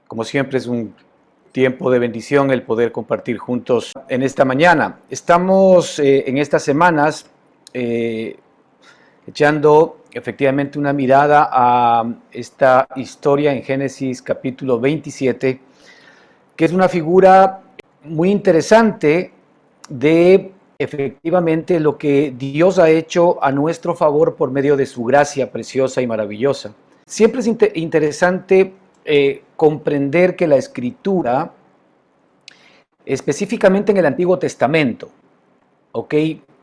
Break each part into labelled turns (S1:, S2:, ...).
S1: Como siempre es un tiempo de bendición el poder compartir juntos en esta mañana. Estamos en estas semanas echando efectivamente una mirada a esta historia en Génesis capítulo 27, que es una figura muy interesante de efectivamente lo que Dios ha hecho a nuestro favor por medio de su gracia preciosa y maravillosa. Siempre es interesante comprender que la Escritura, específicamente en el Antiguo Testamento,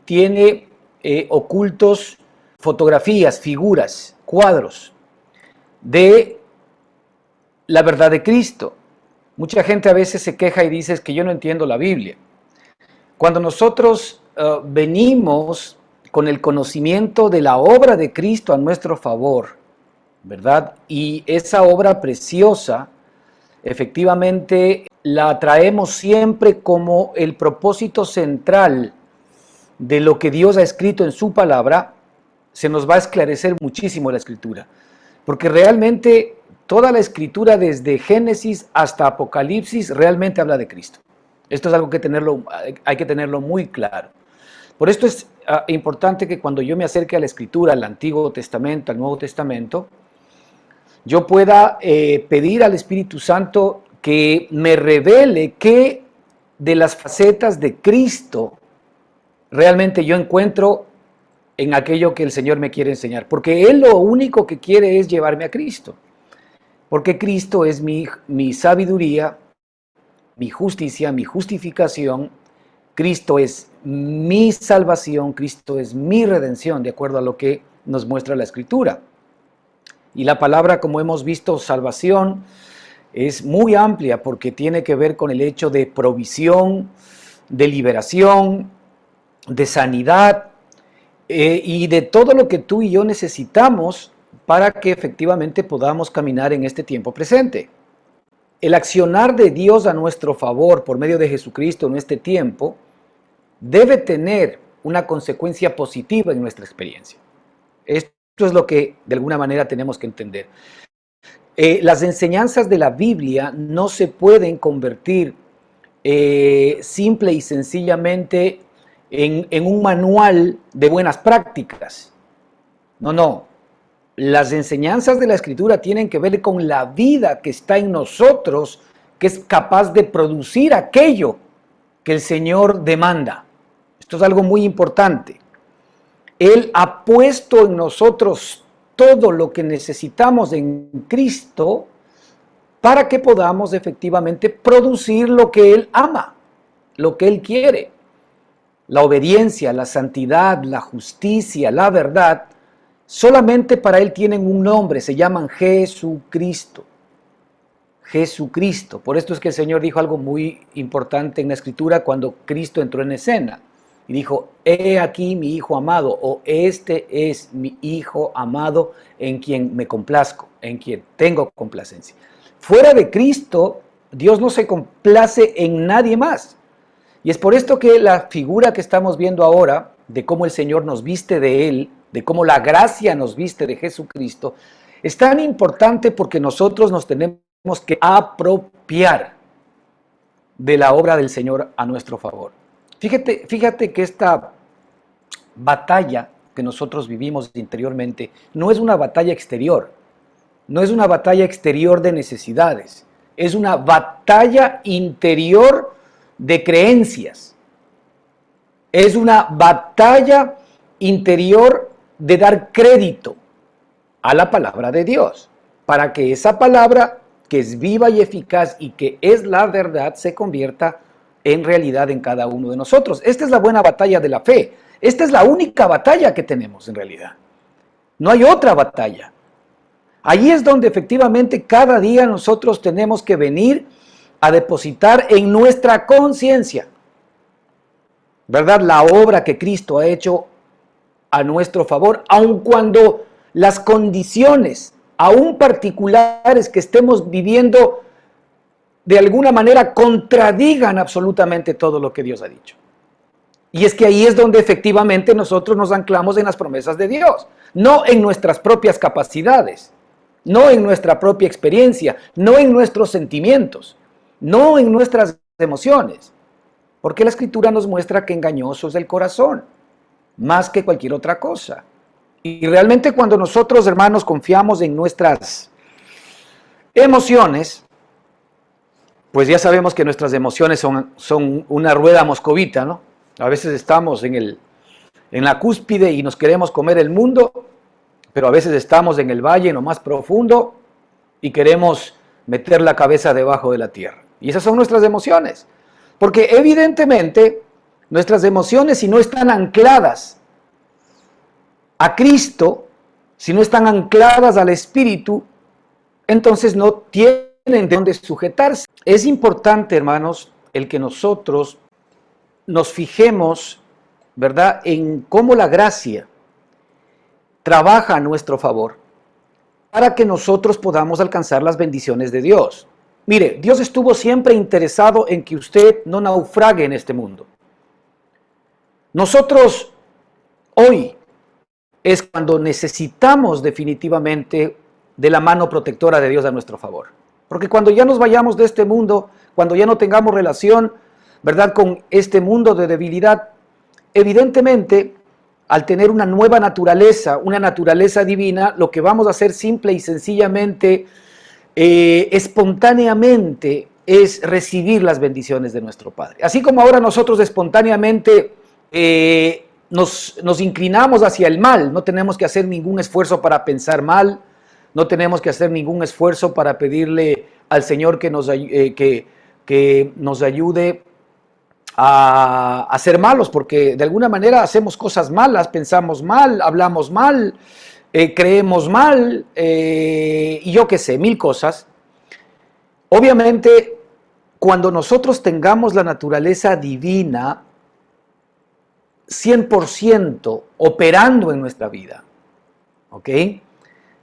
S1: tiene ocultos fotografías, figuras, cuadros de la verdad de Cristo. Mucha gente a veces se queja y dice que yo no entiendo la Biblia. Cuando nosotros venimos con el conocimiento de la obra de Cristo a nuestro favor, ¿verdad? Y esa obra preciosa, efectivamente, la traemos siempre como el propósito central de lo que Dios ha escrito en su palabra. Se nos va a esclarecer muchísimo la Escritura, porque realmente toda la Escritura, desde Génesis hasta Apocalipsis, realmente habla de Cristo. Esto es algo que hay que tenerlo muy claro. Por esto es importante que cuando yo me acerque a la Escritura, al Antiguo Testamento, al Nuevo Testamento, yo pueda pedir al Espíritu Santo que me revele qué de las facetas de Cristo realmente yo encuentro en aquello que el Señor me quiere enseñar. Porque Él lo único que quiere es llevarme a Cristo. Porque Cristo es mi sabiduría, mi justicia, mi justificación. Cristo es mi salvación, Cristo es mi redención, de acuerdo a lo que nos muestra la Escritura. Y la palabra, como hemos visto, salvación, es muy amplia porque tiene que ver con el hecho de provisión, de liberación, de sanidad y de todo lo que tú y yo necesitamos para que efectivamente podamos caminar en este tiempo presente. El accionar de Dios a nuestro favor por medio de Jesucristo en este tiempo debe tener una consecuencia positiva en nuestra experiencia. Esto es lo que de alguna manera tenemos que entender. Las enseñanzas de la Biblia no se pueden convertir simple y sencillamente en un manual de buenas prácticas. No. Las enseñanzas de la Escritura tienen que ver con la vida que está en nosotros, que es capaz de producir aquello que el Señor demanda. Esto es algo muy importante. Él ha puesto en nosotros todo lo que necesitamos en Cristo para que podamos efectivamente producir lo que Él ama, lo que Él quiere. La obediencia, la santidad, la justicia, la verdad, solamente para Él tienen un nombre, se llaman Jesucristo. Jesucristo. Por esto es que el Señor dijo algo muy importante en la Escritura cuando Cristo entró en escena. Y dijo, he aquí mi Hijo amado, o este es mi Hijo amado en quien me complazco, en quien tengo complacencia. Fuera de Cristo, Dios no se complace en nadie más. Y es por esto que la figura que estamos viendo ahora, de cómo el Señor nos viste de Él, de cómo la gracia nos viste de Jesucristo, es tan importante porque nosotros nos tenemos que apropiar de la obra del Señor a nuestro favor. Fíjate que esta batalla que nosotros vivimos interiormente no es una batalla exterior, no es una batalla exterior de necesidades, es una batalla interior de creencias, es una batalla interior de dar crédito a la palabra de Dios, para que esa palabra que es viva y eficaz y que es la verdad se convierta en realidad en cada uno de nosotros. Esta es la buena batalla de la fe. Esta es la única batalla que tenemos en realidad. No hay otra batalla. Allí es donde efectivamente cada día nosotros tenemos que venir a depositar en nuestra conciencia, ¿verdad?, la obra que Cristo ha hecho a nuestro favor, aun cuando las condiciones, aún particulares que estemos viviendo, de alguna manera contradigan absolutamente todo lo que Dios ha dicho. Y es que ahí es donde efectivamente nosotros nos anclamos en las promesas de Dios, no en nuestras propias capacidades. no en nuestra propia experiencia, no en nuestros sentimientos, no en nuestras emociones, porque la Escritura nos muestra que engañoso es el corazón, más que cualquier otra cosa. Y realmente cuando nosotros, hermanos, confiamos en nuestras emociones, pues ya sabemos que nuestras emociones son una rueda moscovita, ¿no? A veces estamos en la cúspide y nos queremos comer el mundo, pero a veces estamos en el valle, en lo más profundo, y queremos meter la cabeza debajo de la tierra. Y esas son nuestras emociones. Porque evidentemente nuestras emociones, si no están ancladas a Cristo, si no están ancladas al Espíritu, entonces no tienen de dónde sujetarse. Es importante, hermanos, el que nosotros nos fijemos, ¿verdad?, en cómo la gracia trabaja a nuestro favor para que nosotros podamos alcanzar las bendiciones de Dios. Mire, Dios estuvo siempre interesado en que usted no naufrague en este mundo. Nosotros hoy es cuando necesitamos definitivamente de la mano protectora de Dios a nuestro favor. Porque cuando ya nos vayamos de este mundo, cuando ya no tengamos relación, ¿verdad?, con este mundo de debilidad, evidentemente, al tener una nueva naturaleza, una naturaleza divina, lo que vamos a hacer simple y sencillamente, espontáneamente, es recibir las bendiciones de nuestro Padre. Así como ahora nosotros espontáneamente nos inclinamos hacia el mal, no tenemos que hacer ningún esfuerzo para pensar mal, no tenemos que hacer ningún esfuerzo para pedirle al Señor que nos ayude a ser malos, porque de alguna manera hacemos cosas malas, pensamos mal, hablamos mal, creemos mal, y yo qué sé, mil cosas. Obviamente, cuando nosotros tengamos la naturaleza divina 100% operando en nuestra vida, ¿ok?,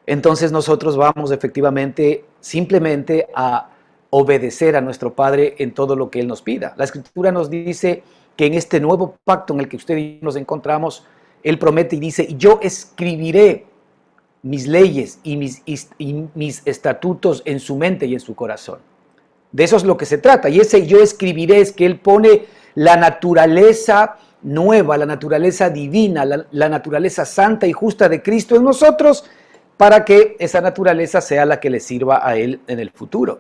S1: entonces nosotros vamos efectivamente simplemente a obedecer a nuestro Padre en todo lo que Él nos pida. La Escritura nos dice que en este nuevo pacto en el que usted y yo nos encontramos, Él promete y dice: yo escribiré mis leyes y mis estatutos en su mente y en su corazón. De eso es lo que se trata. Y ese yo escribiré es que Él pone la naturaleza nueva, la naturaleza divina, la naturaleza santa y justa de Cristo en nosotros, para que esa naturaleza sea la que le sirva a Él en el futuro.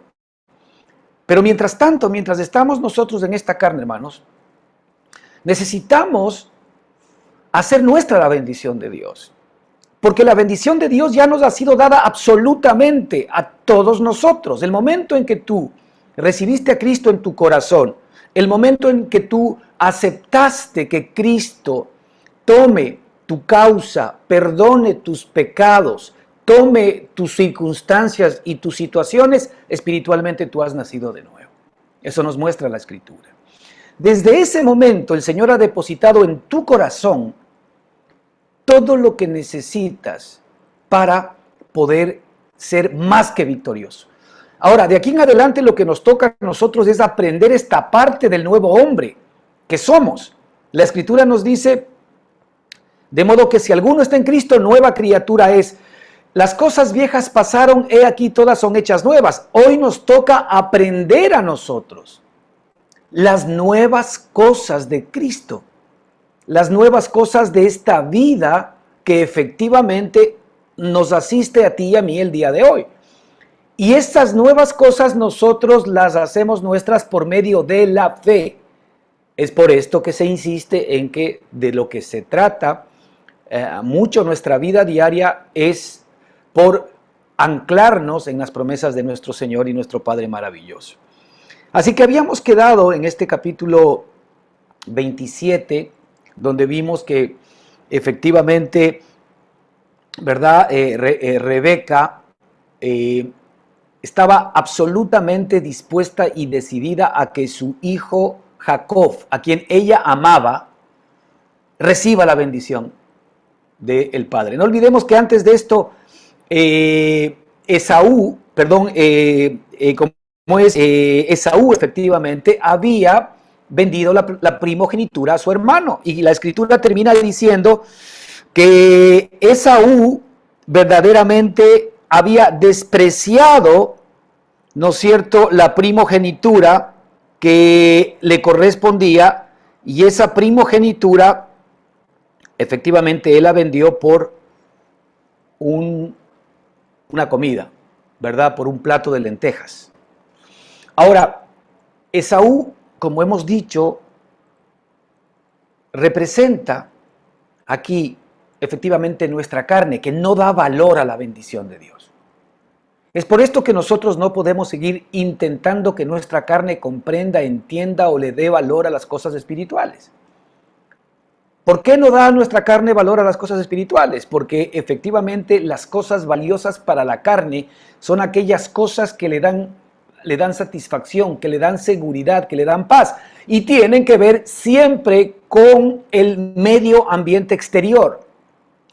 S1: Pero mientras tanto, mientras estamos nosotros en esta carne, hermanos, necesitamos hacer nuestra la bendición de Dios. Porque la bendición de Dios ya nos ha sido dada absolutamente a todos nosotros. El momento en que tú recibiste a Cristo en tu corazón, el momento en que tú aceptaste que Cristo tome tu causa, perdone tus pecados, tome tus circunstancias y tus situaciones, espiritualmente tú has nacido de nuevo. Eso nos muestra la Escritura. Desde ese momento el Señor ha depositado en tu corazón todo lo que necesitas para poder ser más que victorioso. Ahora, de aquí en adelante lo que nos toca a nosotros es aprender esta parte del nuevo hombre que somos. La Escritura nos dice: de modo que si alguno está en Cristo, nueva criatura es. Las cosas viejas pasaron, he aquí todas son hechas nuevas. Hoy nos toca aprender a nosotros las nuevas cosas de Cristo, las nuevas cosas de esta vida que efectivamente nos asiste a ti y a mí el día de hoy. Y estas nuevas cosas nosotros las hacemos nuestras por medio de la fe. Es por esto que se insiste en que de lo que se trata mucho nuestra vida diaria es por anclarnos en las promesas de nuestro Señor y nuestro Padre maravilloso. Así que habíamos quedado en este capítulo 27, donde vimos que efectivamente, ¿verdad?, Rebeca estaba absolutamente dispuesta y decidida a que su hijo Jacob, a quien ella amaba, reciba la bendición del Padre. No olvidemos que antes de esto, Esaú efectivamente había vendido la primogenitura a su hermano, y la Escritura termina diciendo que Esaú verdaderamente había despreciado, ¿no es cierto?, la primogenitura que le correspondía, y esa primogenitura efectivamente él la vendió por una comida, ¿verdad? Por un plato de lentejas. Ahora, Esaú, como hemos dicho, representa aquí efectivamente nuestra carne, que no da valor a la bendición de Dios. Es por esto que nosotros no podemos seguir intentando que nuestra carne comprenda, entienda o le dé valor a las cosas espirituales. ¿Por qué no da nuestra carne valor a las cosas espirituales? Porque efectivamente las cosas valiosas para la carne son aquellas cosas que le dan satisfacción, que le dan seguridad, que le dan paz, y tienen que ver siempre con el medio ambiente exterior,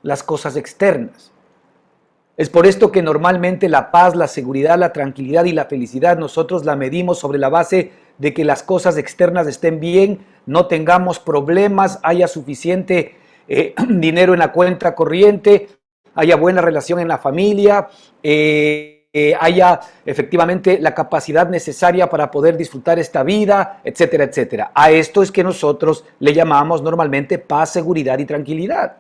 S1: las cosas externas. Es por esto que normalmente la paz, la seguridad, la tranquilidad y la felicidad nosotros la medimos sobre la base de que las cosas externas estén bien, no tengamos problemas, haya suficiente dinero en la cuenta corriente, haya buena relación en la familia, haya efectivamente la capacidad necesaria para poder disfrutar esta vida, etcétera, etcétera. A esto es que nosotros le llamamos normalmente paz, seguridad y tranquilidad.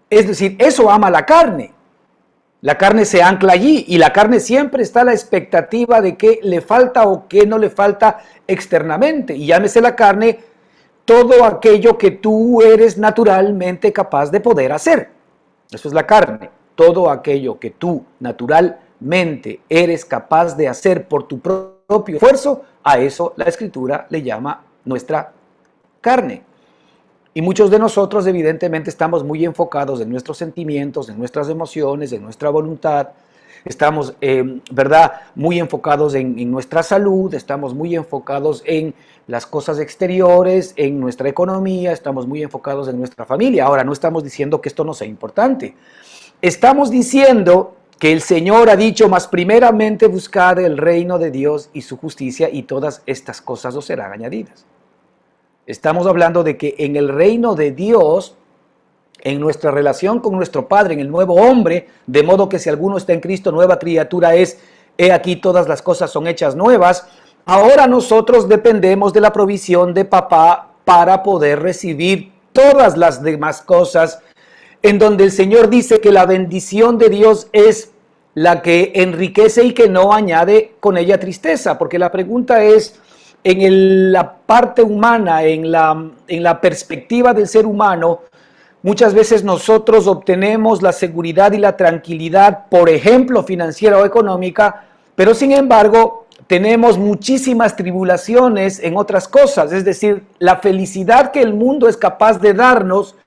S1: Es decir, eso ama la carne. La carne se ancla allí y la carne siempre está a la expectativa de qué le falta o qué no le falta externamente. Y llámese la carne todo aquello que tú eres naturalmente capaz de poder hacer. Eso es la carne. Todo aquello que tú naturalmente eres capaz de hacer por tu propio esfuerzo, a eso la Escritura le llama nuestra carne. Y muchos de nosotros evidentemente estamos muy enfocados en nuestros sentimientos, en nuestras emociones, en nuestra voluntad. Estamos, ¿verdad?, muy enfocados en nuestra salud, estamos muy enfocados en las cosas exteriores, en nuestra economía, estamos muy enfocados en nuestra familia. Ahora, no estamos diciendo que esto no sea importante. Estamos diciendo que el Señor ha dicho, mas primeramente buscad el reino de Dios y su justicia, y todas estas cosas os serán añadidas. Estamos hablando de que en el reino de Dios, en nuestra relación con nuestro Padre, en el nuevo hombre, de modo que si alguno está en Cristo, nueva criatura es, he aquí todas las cosas son hechas nuevas. Ahora nosotros dependemos de la provisión de papá para poder recibir todas las demás cosas, en donde el Señor dice que la bendición de Dios es la que enriquece y que no añade con ella tristeza, porque la pregunta es, la parte humana, en la perspectiva del ser humano, muchas veces nosotros obtenemos la seguridad y la tranquilidad, por ejemplo, financiera o económica, pero sin embargo tenemos muchísimas tribulaciones en otras cosas. Es decir, la felicidad que el mundo es capaz de darnos,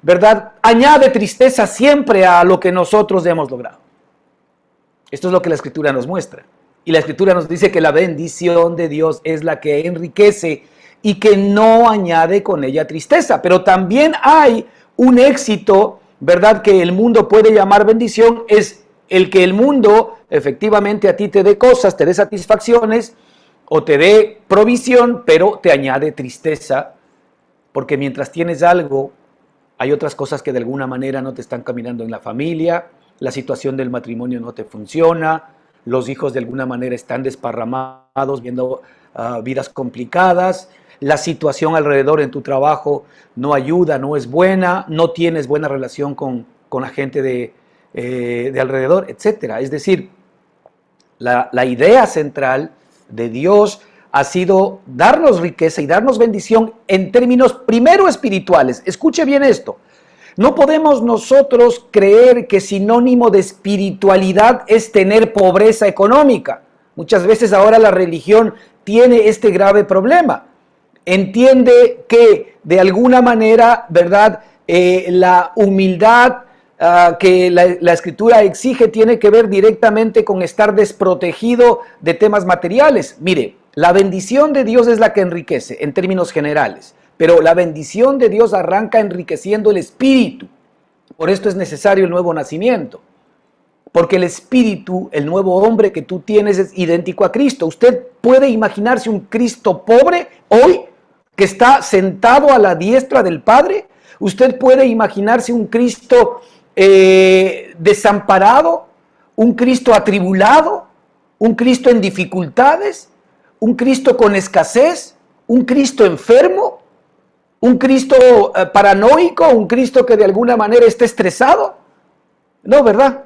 S1: ¿verdad?, añade tristeza siempre a lo que nosotros hemos logrado. Esto es lo que la Escritura nos muestra. Y la Escritura nos dice que la bendición de Dios es la que enriquece y que no añade con ella tristeza. Pero también hay un éxito, ¿verdad?, que el mundo puede llamar bendición, es el que el mundo efectivamente a ti te dé cosas, te dé satisfacciones o te dé provisión, pero te añade tristeza, porque mientras tienes algo, hay otras cosas que de alguna manera no te están caminando en la familia, la situación del matrimonio no te funciona, los hijos de alguna manera están desparramados, viendo vidas complicadas, la situación alrededor en tu trabajo no ayuda, no es buena, no tienes buena relación con la gente de alrededor, etc. Es decir, la idea central de Dios ha sido darnos riqueza y darnos bendición en términos primero espirituales. Escuche bien esto. No podemos nosotros creer que sinónimo de espiritualidad es tener pobreza económica. Muchas veces ahora la religión tiene este grave problema. Entiende que de alguna manera, ¿verdad?, la humildad que la Escritura exige tiene que ver directamente con estar desprotegido de temas materiales. Mire, la bendición de Dios es la que enriquece en términos generales. Pero la bendición de Dios arranca enriqueciendo el espíritu. Por esto es necesario el nuevo nacimiento. Porque el espíritu, el nuevo hombre que tú tienes es idéntico a Cristo. Usted puede imaginarse un Cristo pobre hoy que está sentado a la diestra del Padre. Usted puede imaginarse un Cristo desamparado, un Cristo atribulado, un Cristo en dificultades, un Cristo con escasez, un Cristo enfermo, un Cristo paranoico, un Cristo que de alguna manera esté estresado. No, ¿verdad?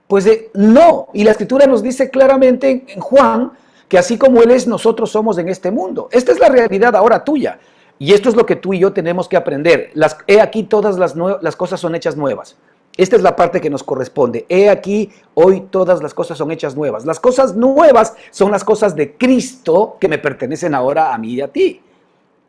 S1: Pues no. Y la Escritura nos dice claramente en Juan que así como Él es, nosotros somos en este mundo. Esta es la realidad ahora tuya. Y esto es lo que tú y yo tenemos que aprender. He aquí todas las cosas son hechas nuevas. Esta es la parte que nos corresponde. He aquí, hoy todas las cosas son hechas nuevas. Las cosas nuevas son las cosas de Cristo que me pertenecen ahora a mí y a ti.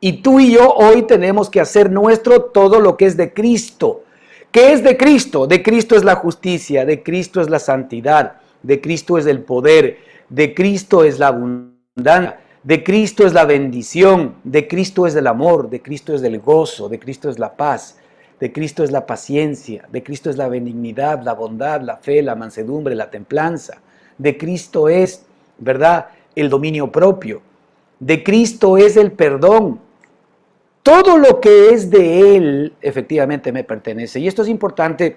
S1: Y tú y yo hoy tenemos que hacer nuestro todo lo que es de Cristo. ¿Qué es de Cristo? De Cristo es la justicia, de Cristo es la santidad, de Cristo es el poder, de Cristo es la abundancia, de Cristo es la bendición, de Cristo es el amor, de Cristo es el gozo, de Cristo es la paz, de Cristo es la paciencia, de Cristo es la benignidad, la bondad, la fe, la mansedumbre, la templanza. De Cristo es, ¿verdad?, el dominio propio. De Cristo es el perdón. Todo lo que es de Él, efectivamente, me pertenece. Y esto es importante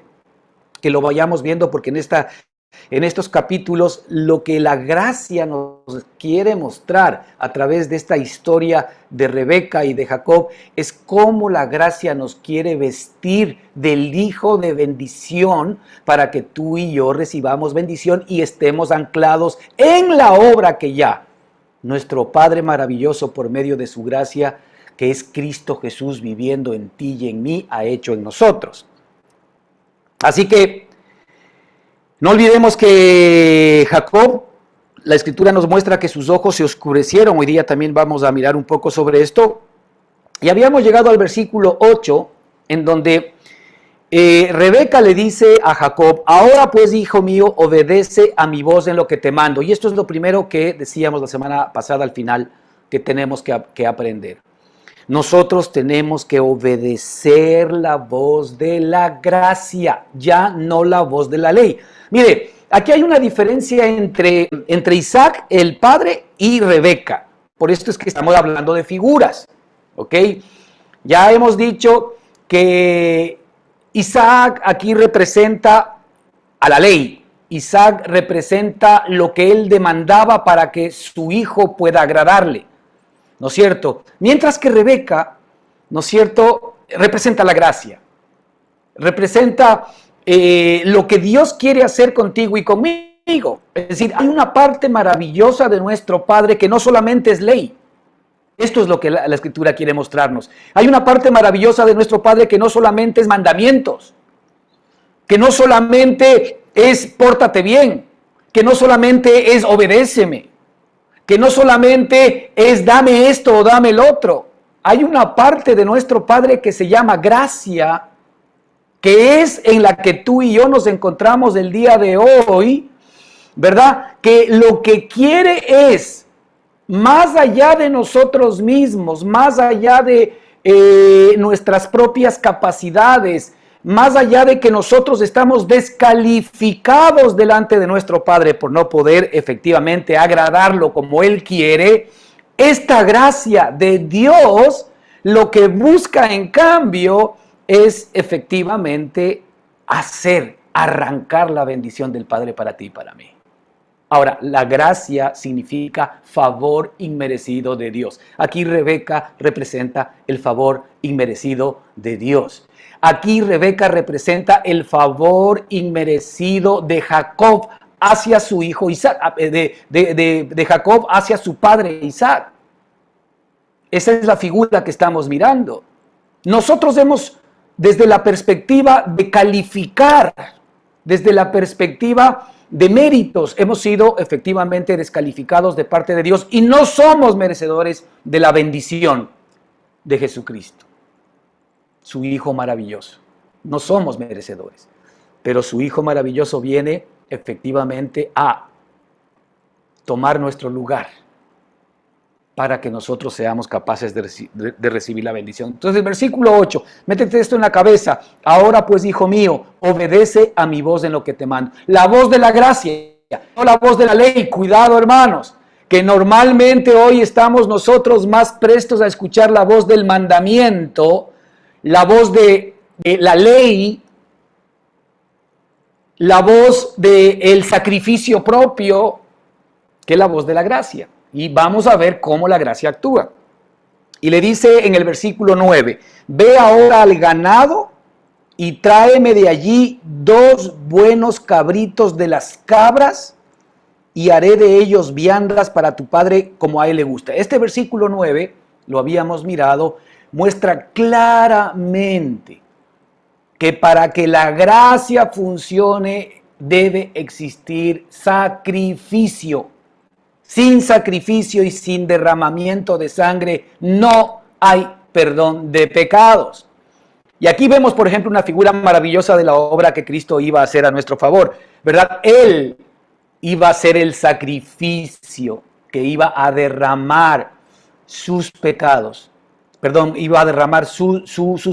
S1: que lo vayamos viendo porque en estos capítulos lo que la gracia nos quiere mostrar a través de esta historia de Rebeca y de Jacob es cómo la gracia nos quiere vestir del hijo de bendición para que tú y yo recibamos bendición y estemos anclados en la obra que ya nuestro Padre maravilloso por medio de su gracia, que es Cristo Jesús viviendo en ti y en mí, ha hecho en nosotros. Así que no olvidemos que Jacob, la Escritura nos muestra que sus ojos se oscurecieron. Hoy día también vamos a mirar un poco sobre esto. Y habíamos llegado al versículo 8, en donde Rebeca le dice a Jacob: ahora pues, hijo mío, obedece a mi voz en lo que te mando. Y esto es lo primero que decíamos la semana pasada al final, que tenemos que aprender. Nosotros tenemos que obedecer la voz de la gracia, ya no la voz de la ley. Mire, aquí hay una diferencia entre Isaac, el padre, y Rebeca. Por esto es que estamos hablando de figuras, ¿ok? Ya hemos dicho que Isaac aquí representa a la ley. Isaac representa lo que él demandaba para que su hijo pueda agradarle, ¿no es cierto? Mientras que Rebeca, ¿no es cierto?, representa la gracia, representa lo que Dios quiere hacer contigo y conmigo. Es decir, hay una parte maravillosa de nuestro Padre que no solamente es ley. Esto es lo que la Escritura quiere mostrarnos. Hay una parte maravillosa de nuestro Padre que no solamente es mandamientos, que no solamente es pórtate bien, que no solamente es obedéceme, que no solamente es dame esto o dame el otro. Hay una parte de nuestro Padre que se llama gracia, que es en la que tú y yo nos encontramos el día de hoy, ¿verdad? Que lo que quiere es, más allá de nosotros mismos, más allá de nuestras propias capacidades, más allá de que nosotros estamos descalificados delante de nuestro Padre por no poder efectivamente agradarlo como Él quiere, esta gracia de Dios lo que busca en cambio es efectivamente arrancar la bendición del Padre para ti y para mí. Ahora, la gracia significa favor inmerecido de Dios. Aquí Rebeca representa el favor inmerecido de Dios. Aquí Rebeca representa el favor inmerecido de Jacob hacia su hijo Isaac, de Jacob hacia su padre Isaac. Esa es la figura que estamos mirando. Nosotros hemos, desde la perspectiva de calificar, desde la perspectiva de méritos, hemos sido efectivamente descalificados de parte de Dios y no somos merecedores de la bendición de Jesucristo, su Hijo maravilloso. No somos merecedores, pero su Hijo maravilloso viene efectivamente a tomar nuestro lugar para que nosotros seamos capaces de recibir la bendición. Entonces, el versículo 8, métete esto en la cabeza. Ahora pues, hijo mío, obedece a mi voz en lo que te mando. La voz de la gracia, no la voz de la ley. Cuidado, hermanos, que normalmente hoy estamos nosotros más prestos a escuchar la voz del mandamiento, la voz de la ley, la voz del sacrificio propio que la voz de la gracia. Y vamos a ver cómo la gracia actúa. Y le dice en el versículo 9, ve ahora al ganado y tráeme de allí 2 buenos cabritos de las cabras y haré de ellos viandas para tu padre como a él le gusta. Este versículo 9, lo habíamos mirado, muestra claramente que para que la gracia funcione debe existir sacrificio. Sin sacrificio y sin derramamiento de sangre no hay perdón de pecados. Y aquí vemos, por ejemplo, una figura maravillosa de la obra que Cristo iba a hacer a nuestro favor, ¿verdad? Él iba a ser el sacrificio que iba a derramar sus pecados. Perdón, iba a derramar su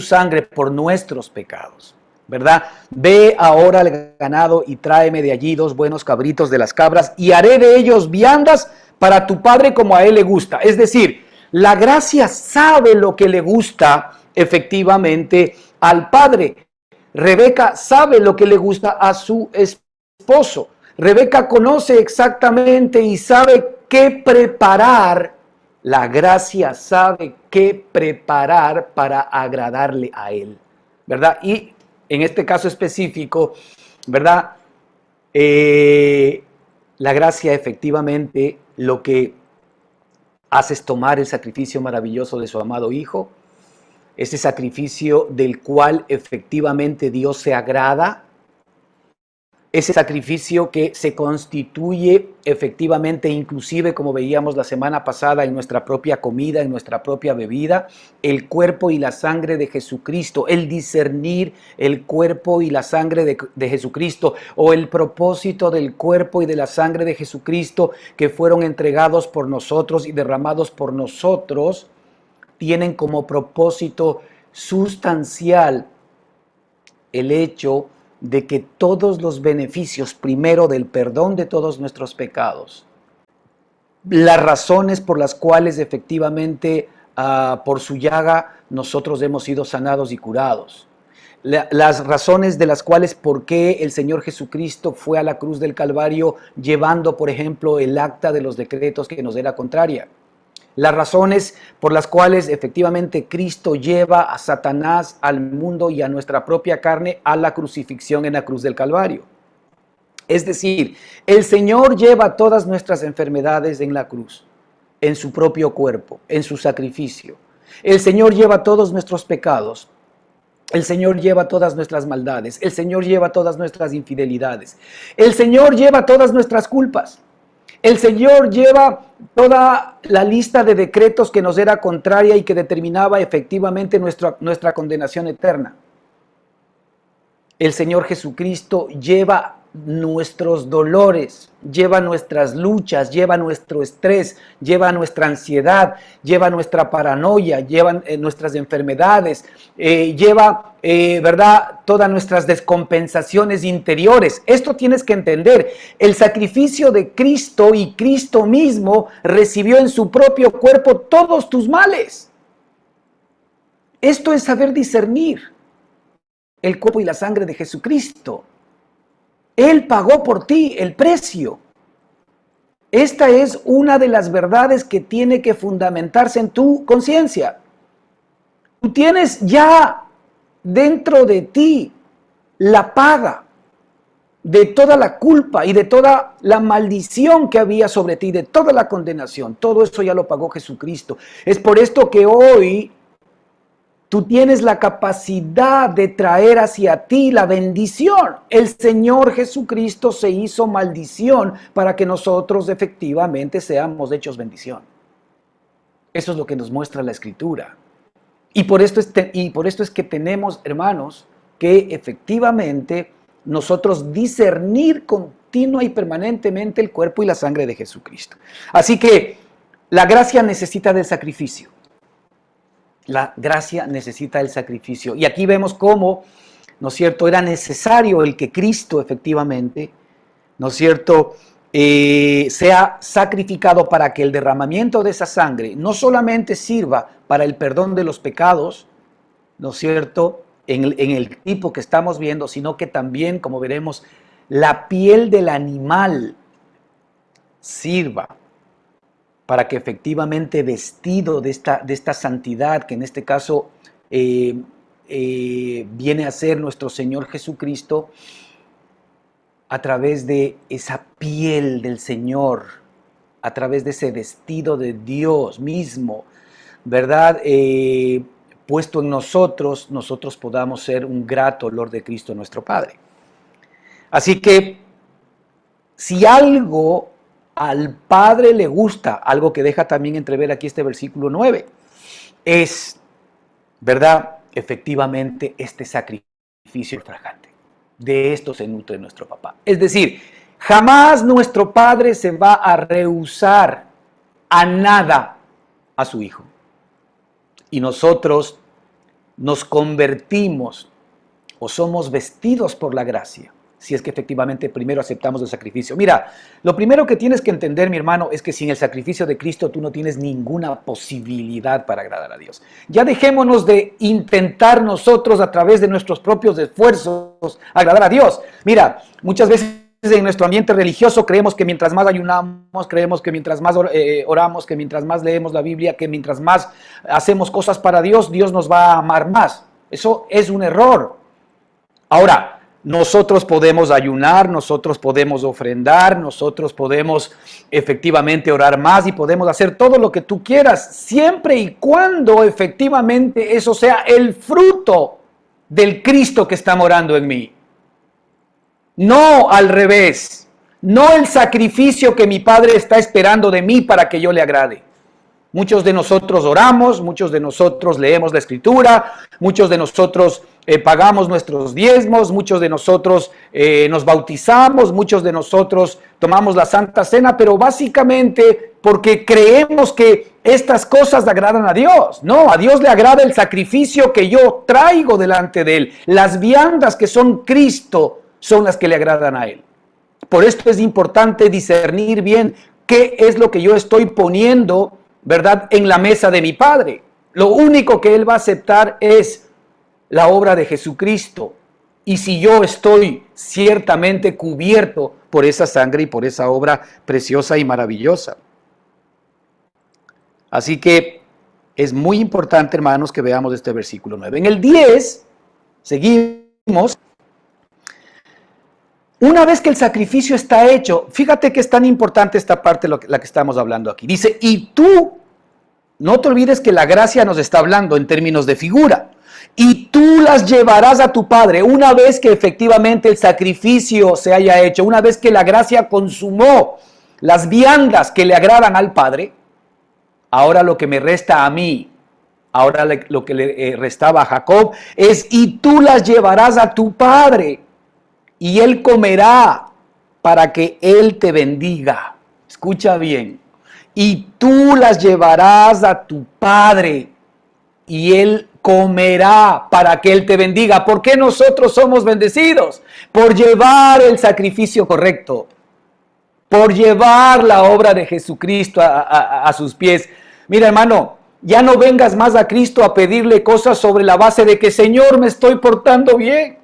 S1: sangre por nuestros pecados, ¿verdad? Ve ahora al ganado y tráeme de allí 2 buenos cabritos de las cabras y haré de ellos viandas para tu padre como a él le gusta. Es decir, la gracia sabe lo que le gusta efectivamente al padre. Rebeca sabe lo que le gusta a su esposo. Rebeca conoce exactamente y sabe qué preparar. La gracia sabe qué preparar para agradarle a él, ¿verdad? Y en este caso específico, ¿verdad? La gracia efectivamente lo que hace es tomar el sacrificio maravilloso de su amado Hijo, ese sacrificio del cual efectivamente Dios se agrada, ese sacrificio que se constituye efectivamente, inclusive como veíamos la semana pasada en nuestra propia comida, en nuestra propia bebida, el cuerpo y la sangre de Jesucristo, el discernir el cuerpo y la sangre de Jesucristo, o el propósito del cuerpo y de la sangre de Jesucristo que fueron entregados por nosotros y derramados por nosotros, tienen como propósito sustancial el hecho de que todos los beneficios, primero del perdón de todos nuestros pecados, las razones por las cuales efectivamente por su llaga nosotros hemos sido sanados y curados, las razones de las cuales por qué el Señor Jesucristo fue a la cruz del Calvario llevando, por ejemplo, el acta de los decretos que nos era contraria. Las razones por las cuales efectivamente Cristo lleva a Satanás, al mundo y a nuestra propia carne a la crucifixión en la cruz del Calvario. Es decir, el Señor lleva todas nuestras enfermedades en la cruz, en su propio cuerpo, en su sacrificio. El Señor lleva todos nuestros pecados. El Señor lleva todas nuestras maldades. El Señor lleva todas nuestras infidelidades. El Señor lleva todas nuestras culpas. El Señor lleva toda la lista de decretos que nos era contraria y que determinaba efectivamente nuestra condenación eterna. El Señor Jesucristo lleva nuestros dolores, lleva nuestras luchas, lleva nuestro estrés, lleva nuestra ansiedad, lleva nuestra paranoia, lleva nuestras enfermedades, lleva, ¿verdad?, todas nuestras descompensaciones interiores. Esto tienes que entender. El sacrificio de Cristo y Cristo mismo recibió en su propio cuerpo todos tus males. Esto es saber discernir el cuerpo y la sangre de Jesucristo. Él pagó por ti el precio. Esta es una de las verdades que tiene que fundamentarse en tu conciencia. Tú tienes ya dentro de ti la paga de toda la culpa y de toda la maldición que había sobre ti, de toda la condenación. Todo eso ya lo pagó Jesucristo. Es por esto que hoy tú tienes la capacidad de traer hacia ti la bendición. El Señor Jesucristo se hizo maldición para que nosotros efectivamente seamos hechos bendición. Eso es lo que nos muestra la Escritura. Y por esto es que tenemos, hermanos, que efectivamente nosotros discernir continua y permanentemente el cuerpo y la sangre de Jesucristo. Así que la gracia necesita del sacrificio. La gracia necesita el sacrificio. Y aquí vemos cómo, ¿no es cierto?, era necesario el que Cristo efectivamente, ¿no es cierto?, sea sacrificado para que el derramamiento de esa sangre no solamente sirva para el perdón de los pecados, ¿no es cierto?, en el tipo que estamos viendo, sino que también, como veremos, la piel del animal sirva para que efectivamente vestido de esta santidad, que en este caso viene a ser nuestro Señor Jesucristo, a través de esa piel del Señor, a través de ese vestido de Dios mismo, ¿verdad? Puesto en nosotros, nosotros podamos ser un grato olor de Cristo nuestro Padre. Así que, si algo al Padre le gusta, algo que deja también entrever aquí este versículo 9, es, ¿verdad? Efectivamente, este sacrificio fragante. De esto se nutre nuestro papá. Es decir, jamás nuestro Padre se va a rehusar a nada a su Hijo. Y nosotros nos convertimos o somos vestidos por la gracia, si es que efectivamente primero aceptamos el sacrificio. Mira, lo primero que tienes que entender, mi hermano, es que sin el sacrificio de Cristo tú no tienes ninguna posibilidad para agradar a Dios. Ya dejémonos de intentar nosotros a través de nuestros propios esfuerzos agradar a Dios. Mira, muchas veces en nuestro ambiente religioso creemos que mientras más ayunamos, creemos que mientras más oramos, que mientras más leemos la Biblia, que mientras más hacemos cosas para Dios, Dios nos va a amar más. Eso es un error. Ahora, nosotros podemos ayunar, nosotros podemos ofrendar, nosotros podemos efectivamente orar más y podemos hacer todo lo que tú quieras, siempre y cuando efectivamente eso sea el fruto del Cristo que está morando en mí. No al revés, no el sacrificio que mi Padre está esperando de mí para que yo le agrade. Muchos de nosotros oramos, muchos de nosotros leemos la Escritura, muchos de nosotros pagamos nuestros diezmos, muchos de nosotros nos bautizamos, muchos de nosotros tomamos la Santa Cena, pero básicamente porque creemos que estas cosas le agradan a Dios. No, a Dios le agrada el sacrificio que yo traigo delante de Él. Las viandas que son Cristo son las que le agradan a Él. Por esto es importante discernir bien qué es lo que yo estoy poniendo, ¿verdad?, en la mesa de mi Padre. Lo único que Él va a aceptar es la obra de Jesucristo. Y si yo estoy ciertamente cubierto por esa sangre y por esa obra preciosa y maravillosa. Así que es muy importante, hermanos, que veamos este versículo 9. En el 10, seguimos. Una vez que el sacrificio está hecho, fíjate que es tan importante esta parte la que estamos hablando aquí. Dice, y tú, no te olvides que la gracia nos está hablando en términos de figura. Y tú las llevarás a tu Padre una vez que efectivamente el sacrificio se haya hecho, una vez que la gracia consumó las viandas que le agradan al Padre. Ahora lo que me resta a mí, ahora lo que le restaba a Jacob es, y tú las llevarás a tu Padre. Y Él comerá para que Él te bendiga. Escucha bien. Y tú las llevarás a tu Padre. Y Él comerá para que Él te bendiga. ¿Por qué nosotros somos bendecidos? Por llevar el sacrificio correcto. Por llevar la obra de Jesucristo a sus pies. Mira, hermano, ya no vengas más a Cristo a pedirle cosas sobre la base de que, Señor, me estoy portando bien.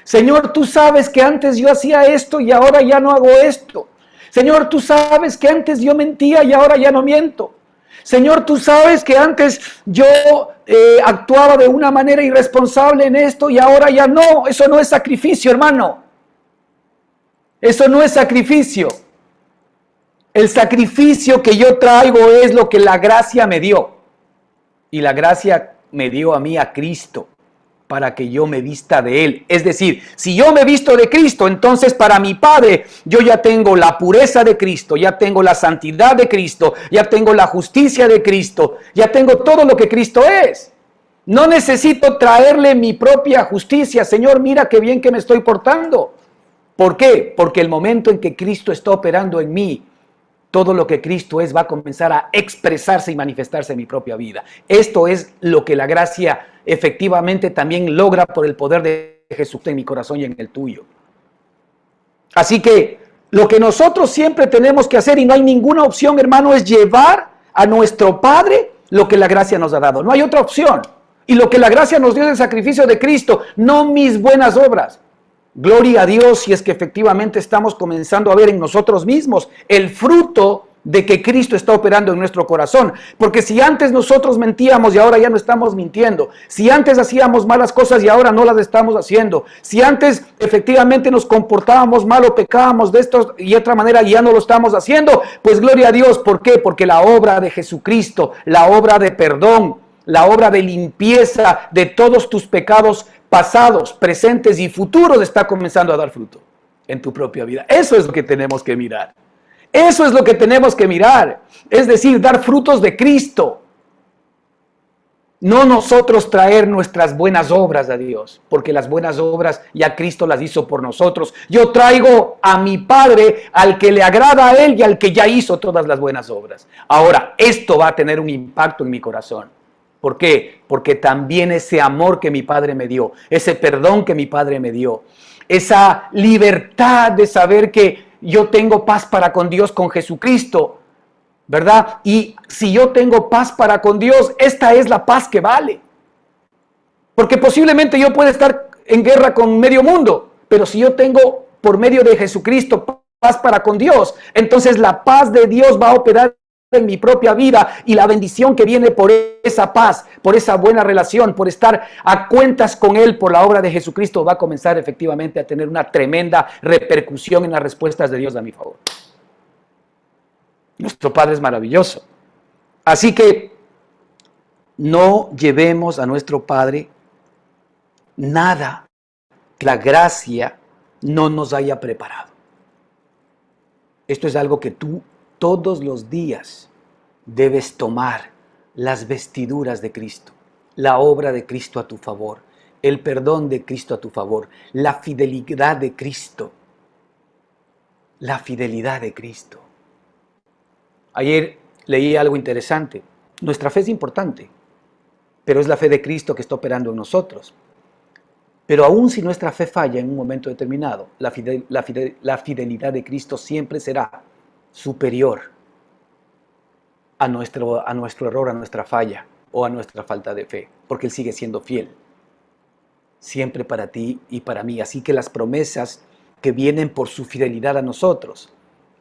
S1: Señor, tú sabes que antes yo hacía esto y ahora ya no hago esto. Señor, tú sabes que antes yo mentía y ahora ya no miento. Señor, tú sabes que antes yo actuaba de una manera irresponsable en esto y ahora ya no. Eso no es sacrificio, hermano. Eso no es sacrificio. El sacrificio que yo traigo es lo que la gracia me dio. Y la gracia me dio a mí, a Cristo, para que yo me vista de Él. Es decir, si yo me visto de Cristo, entonces para mi Padre yo ya tengo la pureza de Cristo, ya tengo la santidad de Cristo, ya tengo la justicia de Cristo, ya tengo todo lo que Cristo es. No necesito traerle mi propia justicia. Señor, mira qué bien que me estoy portando. ¿Por qué? Porque el momento en que Cristo está operando en mí, todo lo que Cristo es va a comenzar a expresarse y manifestarse en mi propia vida. Esto es lo que la gracia efectivamente también logra por el poder de Jesús en mi corazón y en el tuyo. Así que lo que nosotros siempre tenemos que hacer, y no hay ninguna opción, hermano, es llevar a nuestro Padre lo que la gracia nos ha dado. No hay otra opción. Y lo que la gracia nos dio es el sacrificio de Cristo, no mis buenas obras. Gloria a Dios si es que efectivamente estamos comenzando a ver en nosotros mismos el fruto de que Cristo está operando en nuestro corazón. Porque si antes nosotros mentíamos y ahora ya no estamos mintiendo, si antes hacíamos malas cosas y ahora no las estamos haciendo, si antes efectivamente nos comportábamos mal o pecábamos de esto y otra manera y ya no lo estamos haciendo, pues gloria a Dios. ¿Por qué? Porque la obra de Jesucristo, la obra de perdón, la obra de limpieza de todos tus pecados pasados, presentes y futuros está comenzando a dar fruto en tu propia vida. Eso es lo que tenemos que mirar. Eso es lo que tenemos que mirar. Es decir, dar frutos de Cristo. No nosotros traer nuestras buenas obras a Dios, porque las buenas obras ya Cristo las hizo por nosotros. Yo traigo a mi Padre, al que le agrada a Él y al que ya hizo todas las buenas obras. Ahora, esto va a tener un impacto en mi corazón. ¿Por qué? Porque también ese amor que mi Padre me dio, ese perdón que mi Padre me dio, esa libertad de saber que yo tengo paz para con Dios, con Jesucristo, ¿verdad? Y si yo tengo paz para con Dios, esta es la paz que vale. Porque posiblemente yo pueda estar en guerra con medio mundo, pero si yo tengo por medio de Jesucristo paz para con Dios, entonces la paz de Dios va a operar en mi propia vida y la bendición que viene por esa paz, por esa buena relación, por estar a cuentas con Él, por la obra de Jesucristo, va a comenzar efectivamente a tener una tremenda repercusión en las respuestas de Dios a mi favor. Nuestro Padre es maravilloso. Así que no llevemos a nuestro Padre nada que la gracia no nos haya preparado. Esto es algo que tú todos los días debes tomar las vestiduras de Cristo, la obra de Cristo a tu favor, el perdón de Cristo a tu favor, la fidelidad de Cristo. La fidelidad de Cristo. Ayer leí algo interesante. Nuestra fe es importante, pero es la fe de Cristo que está operando en nosotros. Pero aun si nuestra fe falla en un momento determinado, la fidelidad de Cristo siempre será superior a nuestro error, a nuestra falla o a nuestra falta de fe, porque Él sigue siendo fiel, siempre para ti y para mí. Así que las promesas que vienen por su fidelidad a nosotros,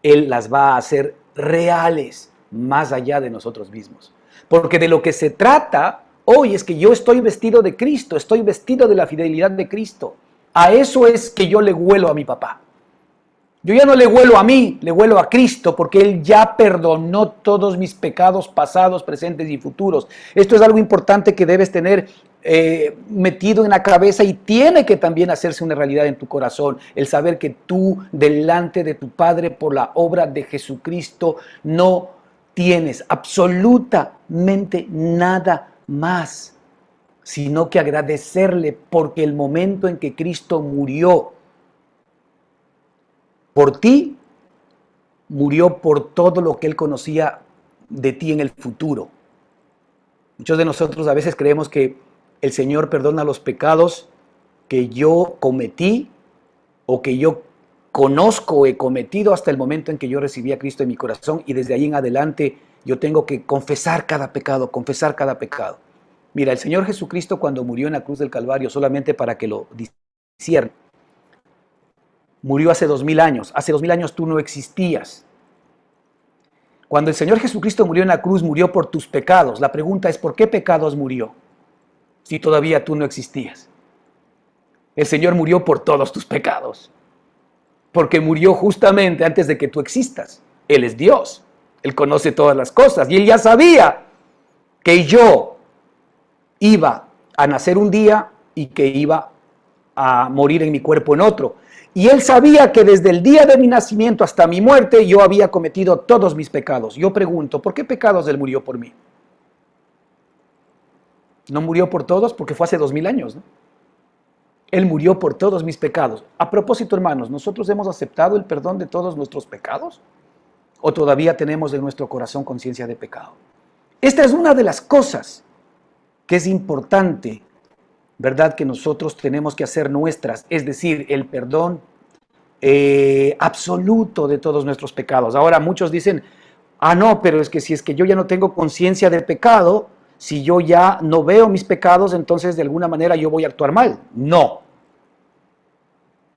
S1: Él las va a hacer reales más allá de nosotros mismos. Porque de lo que se trata hoy es que yo estoy vestido de Cristo, estoy vestido de la fidelidad de Cristo. A eso es que yo le huelo a mi papá. Yo ya no le huelo a mí, le huelo a Cristo, porque Él ya perdonó todos mis pecados pasados, presentes y futuros. Esto es algo importante que debes tener metido en la cabeza y tiene que también hacerse una realidad en tu corazón. El saber que tú, delante de tu Padre, por la obra de Jesucristo, no tienes absolutamente nada más, sino que agradecerle, porque el momento en que Cristo murió por ti, murió por todo lo que Él conocía de ti en el futuro. Muchos de nosotros a veces creemos que el Señor perdona los pecados que yo cometí o que yo conozco o he cometido hasta el momento en que yo recibí a Cristo en mi corazón, y desde ahí en adelante yo tengo que confesar cada pecado, confesar cada pecado. Mira, el Señor Jesucristo, cuando murió en la cruz del Calvario, solamente para que lo disciernan, murió hace 2000 años. Hace 2000 años tú no existías. Cuando el Señor Jesucristo murió en la cruz, murió por tus pecados. La pregunta es, ¿por qué pecados murió si todavía tú no existías? El Señor murió por todos tus pecados, porque murió justamente antes de que tú existas. Él es Dios, Él conoce todas las cosas, y Él ya sabía que yo iba a nacer un día y que iba a morir en mi cuerpo en otro. Y Él sabía que desde el día de mi nacimiento hasta mi muerte yo había cometido todos mis pecados. Yo pregunto, ¿por qué pecados Él murió por mí? No murió por todos porque fue hace 2000 años, ¿no? Él murió por todos mis pecados. A propósito, hermanos, ¿nosotros hemos aceptado el perdón de todos nuestros pecados? ¿O todavía tenemos en nuestro corazón conciencia de pecado? Esta es una de las cosas que es importante, ¿verdad?, que nosotros tenemos que hacer nuestras, es decir, el perdón absoluto de todos nuestros pecados. Ahora muchos dicen, no, pero es que si es que yo ya no tengo conciencia de pecado, si yo ya no veo mis pecados, entonces de alguna manera yo voy a actuar mal. No.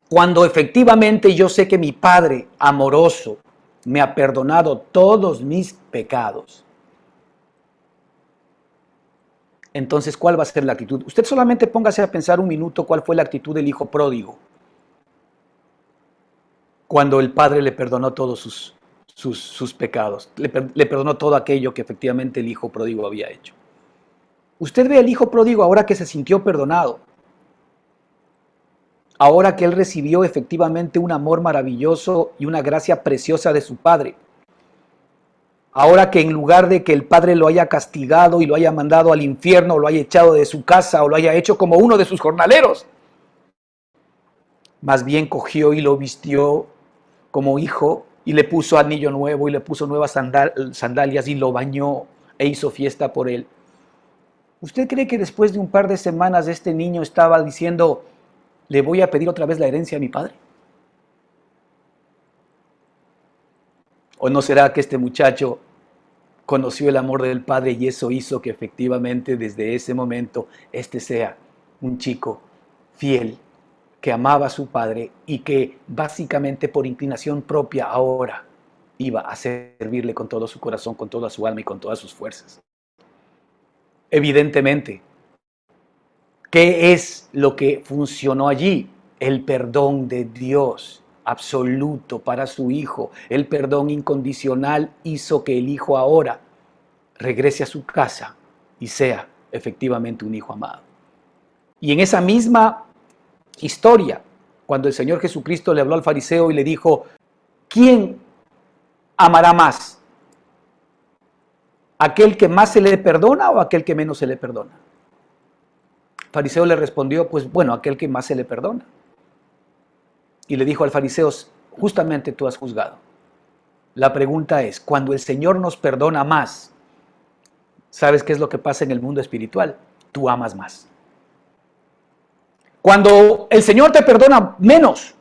S1: Cuando efectivamente yo sé que mi Padre amoroso me ha perdonado todos mis pecados, entonces, ¿cuál va a ser la actitud? Usted solamente póngase a pensar un minuto cuál fue la actitud del hijo pródigo cuando el Padre le perdonó todos sus pecados, le perdonó todo aquello que efectivamente el hijo pródigo había hecho. Usted ve al hijo pródigo ahora que se sintió perdonado, ahora que él recibió efectivamente un amor maravilloso y una gracia preciosa de su Padre. Ahora que en lugar de que el Padre lo haya castigado y lo haya mandado al infierno, o lo haya echado de su casa, o lo haya hecho como uno de sus jornaleros, más bien cogió y lo vistió como hijo y le puso anillo nuevo y le puso nuevas sandalias y lo bañó e hizo fiesta por él. ¿Usted cree que después de un par de semanas este niño estaba diciendo, le voy a pedir otra vez la herencia a mi padre? ¿O no será que este muchacho conoció el amor del Padre y eso hizo que efectivamente desde ese momento este sea un chico fiel, que amaba a su Padre y que básicamente por inclinación propia ahora iba a servirle con todo su corazón, con toda su alma y con todas sus fuerzas? Evidentemente, ¿qué es lo que funcionó allí? El perdón de Dios absoluto para su hijo. El perdón incondicional hizo que el hijo ahora regrese a su casa y sea efectivamente un hijo amado. Y en esa misma historia, cuando el Señor Jesucristo le habló al fariseo y le dijo, ¿quién amará más? ¿Aquel que más se le perdona o aquel que menos se le perdona? El fariseo le respondió, pues bueno, aquel que más se le perdona. Y le dijo al fariseo, justamente tú has juzgado. La pregunta es, cuando el Señor nos perdona más, ¿sabes qué es lo que pasa en el mundo espiritual? Tú amas más. Cuando el Señor te perdona menos,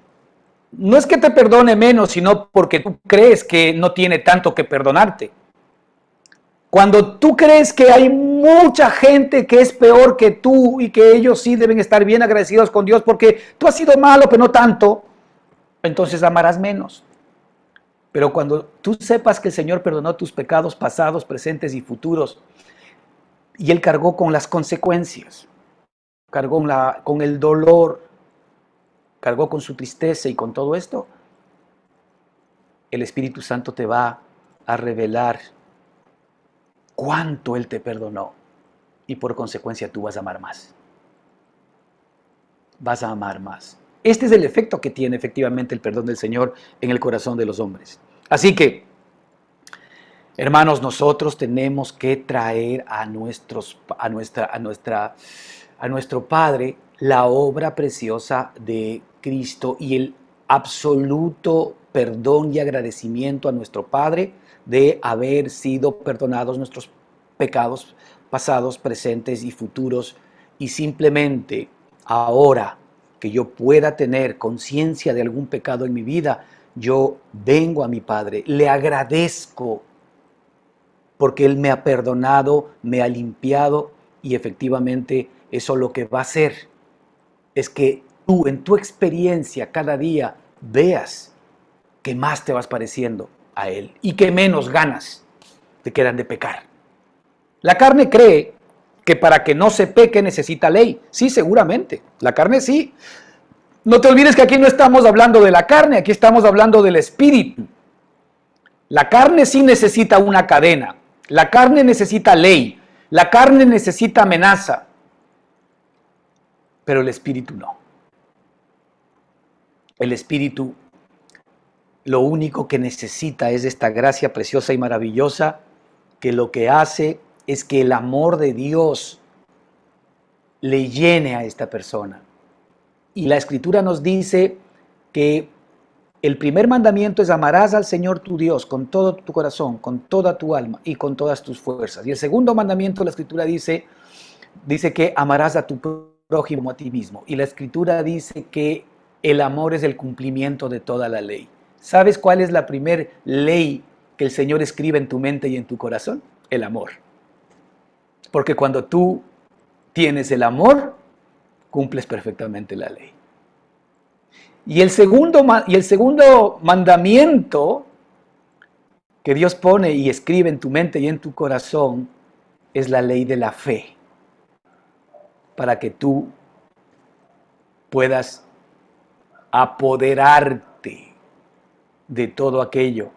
S1: no es que te perdone menos, sino porque tú crees que no tiene tanto que perdonarte. Cuando tú crees que hay mucha gente que es peor que tú y que ellos sí deben estar bien agradecidos con Dios porque tú has sido malo, pero no tanto, entonces amarás menos. Pero cuando tú sepas que el Señor perdonó tus pecados pasados, presentes y futuros, y Él cargó con las consecuencias, cargó con el dolor, cargó con su tristeza y con todo esto, el Espíritu Santo te va a revelar cuánto Él te perdonó y por consecuencia tú vas a amar más. Vas a amar más. Este es el efecto que tiene efectivamente el perdón del Señor en el corazón de los hombres. Así que, hermanos, nosotros tenemos que traer a nuestro Padre la obra preciosa de Cristo y el absoluto perdón y agradecimiento a nuestro Padre de haber sido perdonados nuestros pecados pasados, presentes y futuros, y simplemente ahora que yo pueda tener conciencia de algún pecado en mi vida, yo vengo a mi Padre, le agradezco porque Él me ha perdonado, me ha limpiado y efectivamente eso lo que va a hacer es que tú en tu experiencia cada día veas que más te vas pareciendo a Él y que menos ganas te quedan de pecar. La carne cree que para que no se peque necesita ley. Sí, seguramente. La carne sí. No te olvides que aquí no estamos hablando de la carne, aquí estamos hablando del espíritu. La carne sí necesita una cadena. La carne necesita ley. La carne necesita amenaza. Pero el espíritu no. El espíritu lo único que necesita es esta gracia preciosa y maravillosa que lo que hace es que el amor de Dios le llene a esta persona. Y la Escritura nos dice que el primer mandamiento es amarás al Señor tu Dios con todo tu corazón, con toda tu alma y con todas tus fuerzas. Y el segundo mandamiento, la Escritura dice que amarás a tu prójimo a ti mismo. Y la Escritura dice que el amor es el cumplimiento de toda la ley. ¿Sabes cuál es la primer ley que el Señor escribe en tu mente y en tu corazón? El amor. Porque cuando tú tienes el amor, cumples perfectamente la ley. Y el segundo mandamiento que Dios pone y escribe en tu mente y en tu corazón es la ley de la fe, para que tú puedas apoderarte de todo aquello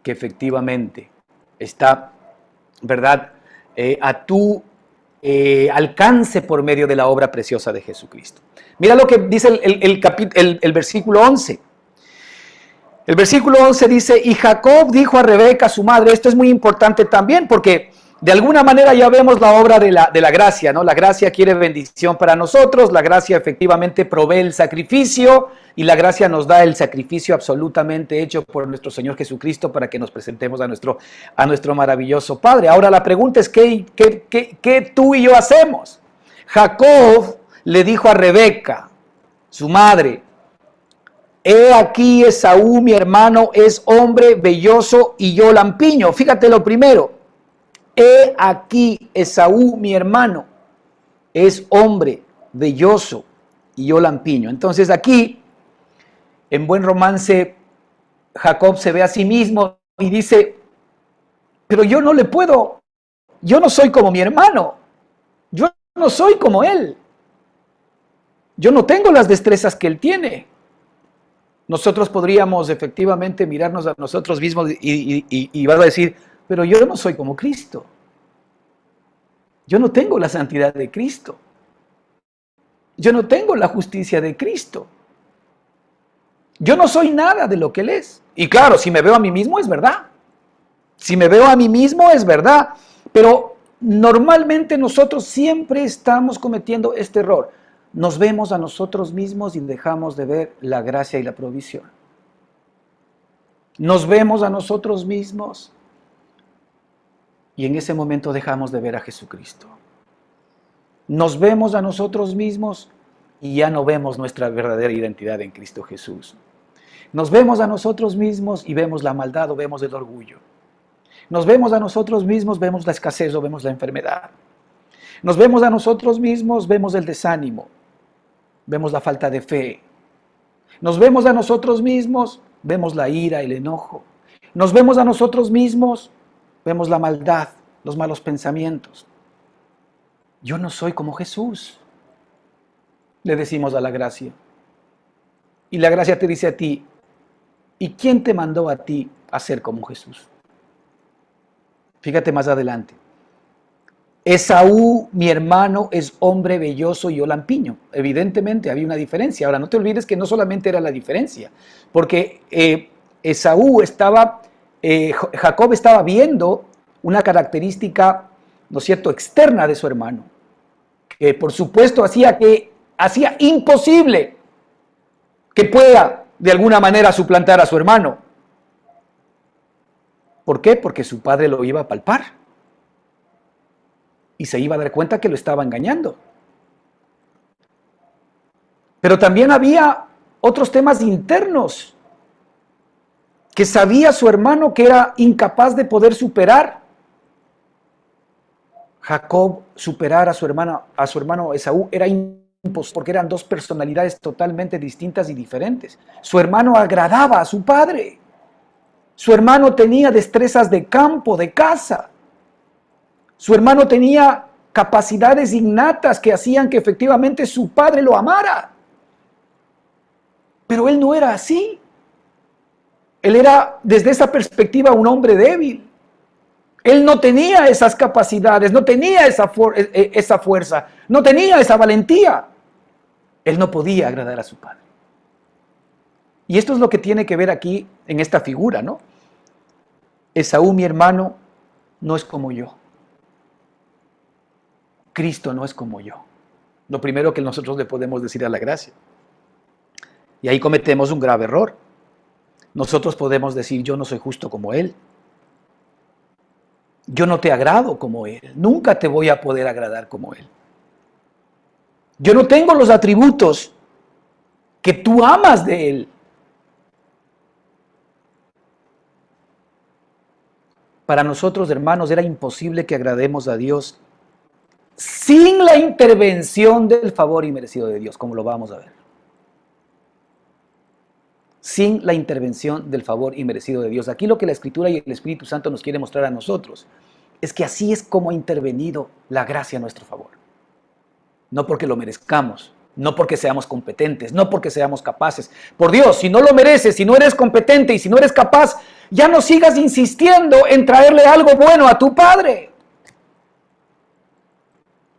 S1: que efectivamente está, ¿verdad?, a tu alcance por medio de la obra preciosa de Jesucristo. Mira lo que dice el versículo 11. El versículo 11 dice, y Jacob dijo a Rebeca, su madre, esto es muy importante también, porque de alguna manera ya vemos la obra de la gracia, ¿no? La gracia quiere bendición para nosotros, la gracia efectivamente provee el sacrificio, y la gracia nos da el sacrificio absolutamente hecho por nuestro Señor Jesucristo para que nos presentemos a nuestro maravilloso Padre. Ahora la pregunta es, ¿qué tú y yo hacemos? Jacob le dijo a Rebeca, su madre, he aquí Esaú, mi hermano, es hombre velloso y yo lampiño. Fíjate lo primero. He aquí Esaú, mi hermano, es hombre velloso y yo lampiño. Entonces aquí, en buen romance, Jacob se ve a sí mismo y dice, pero yo no le puedo, yo no soy como mi hermano, yo no soy como él, yo no tengo las destrezas que él tiene. Nosotros podríamos efectivamente mirarnos a nosotros mismos y vas a decir, pero yo no soy como Cristo. Yo no tengo la santidad de Cristo. Yo no tengo la justicia de Cristo. Yo no soy nada de lo que Él es. Y claro, si me veo a mí mismo es verdad. Si me veo a mí mismo es verdad. Pero normalmente nosotros siempre estamos cometiendo este error. Nos vemos a nosotros mismos y dejamos de ver la gracia y la provisión. Nos vemos a nosotros mismos y en ese momento dejamos de ver a Jesucristo. Nos vemos a nosotros mismos y ya no vemos nuestra verdadera identidad en Cristo Jesús. Nos vemos a nosotros mismos y vemos la maldad o vemos el orgullo. Nos vemos a nosotros mismos, vemos la escasez o vemos la enfermedad. Nos vemos a nosotros mismos, vemos el desánimo. Vemos la falta de fe. Nos vemos a nosotros mismos, vemos la ira, el enojo. Nos vemos a nosotros mismos, vemos la maldad, los malos pensamientos. Yo no soy como Jesús, le decimos a la gracia. Y la gracia te dice a ti, ¿y quién te mandó a ti a ser como Jesús? Fíjate más adelante. Esaú, mi hermano, es hombre velloso y yo lampiño. Evidentemente había una diferencia. Ahora, no te olvides que no solamente era la diferencia, porque Jacob estaba viendo una característica, ¿no es cierto?, externa de su hermano, que por supuesto hacía imposible que pueda de alguna manera suplantar a su hermano. ¿Por qué? Porque su padre lo iba a palpar. Y se iba a dar cuenta que lo estaba engañando. Pero también había otros temas internos que sabía su hermano que era incapaz de poder superar. Jacob superar a su hermano Esaú era imposible porque eran dos personalidades totalmente distintas y diferentes. Su hermano agradaba a su padre. Su hermano tenía destrezas de campo, de casa. Su hermano tenía capacidades innatas que hacían que efectivamente su padre lo amara. Pero él no era así. Él era, desde esa perspectiva, un hombre débil. Él no tenía esas capacidades, no tenía esa fuerza, no tenía esa valentía. Él no podía agradar a su padre. Y esto es lo que tiene que ver aquí en esta figura, ¿no? Esaú, mi hermano, no es como yo. Cristo no es como yo. Lo primero que nosotros le podemos decir a la gracia. Y ahí cometemos un grave error. Nosotros podemos decir, yo no soy justo como Él. Yo no te agrado como Él. Nunca te voy a poder agradar como Él. Yo no tengo los atributos que tú amas de Él. Para nosotros, hermanos, era imposible que agrademos a Dios sin la intervención del favor inmerecido de Dios, como lo vamos a ver. sin la intervención del favor inmerecido de Dios. Aquí lo que la Escritura y el Espíritu Santo nos quiere mostrar a nosotros es que así es como ha intervenido la gracia a nuestro favor. No porque lo merezcamos, no porque seamos competentes, no porque seamos capaces. Por Dios, si no lo mereces, si no eres competente y si no eres capaz, ya no sigas insistiendo en traerle algo bueno a tu Padre.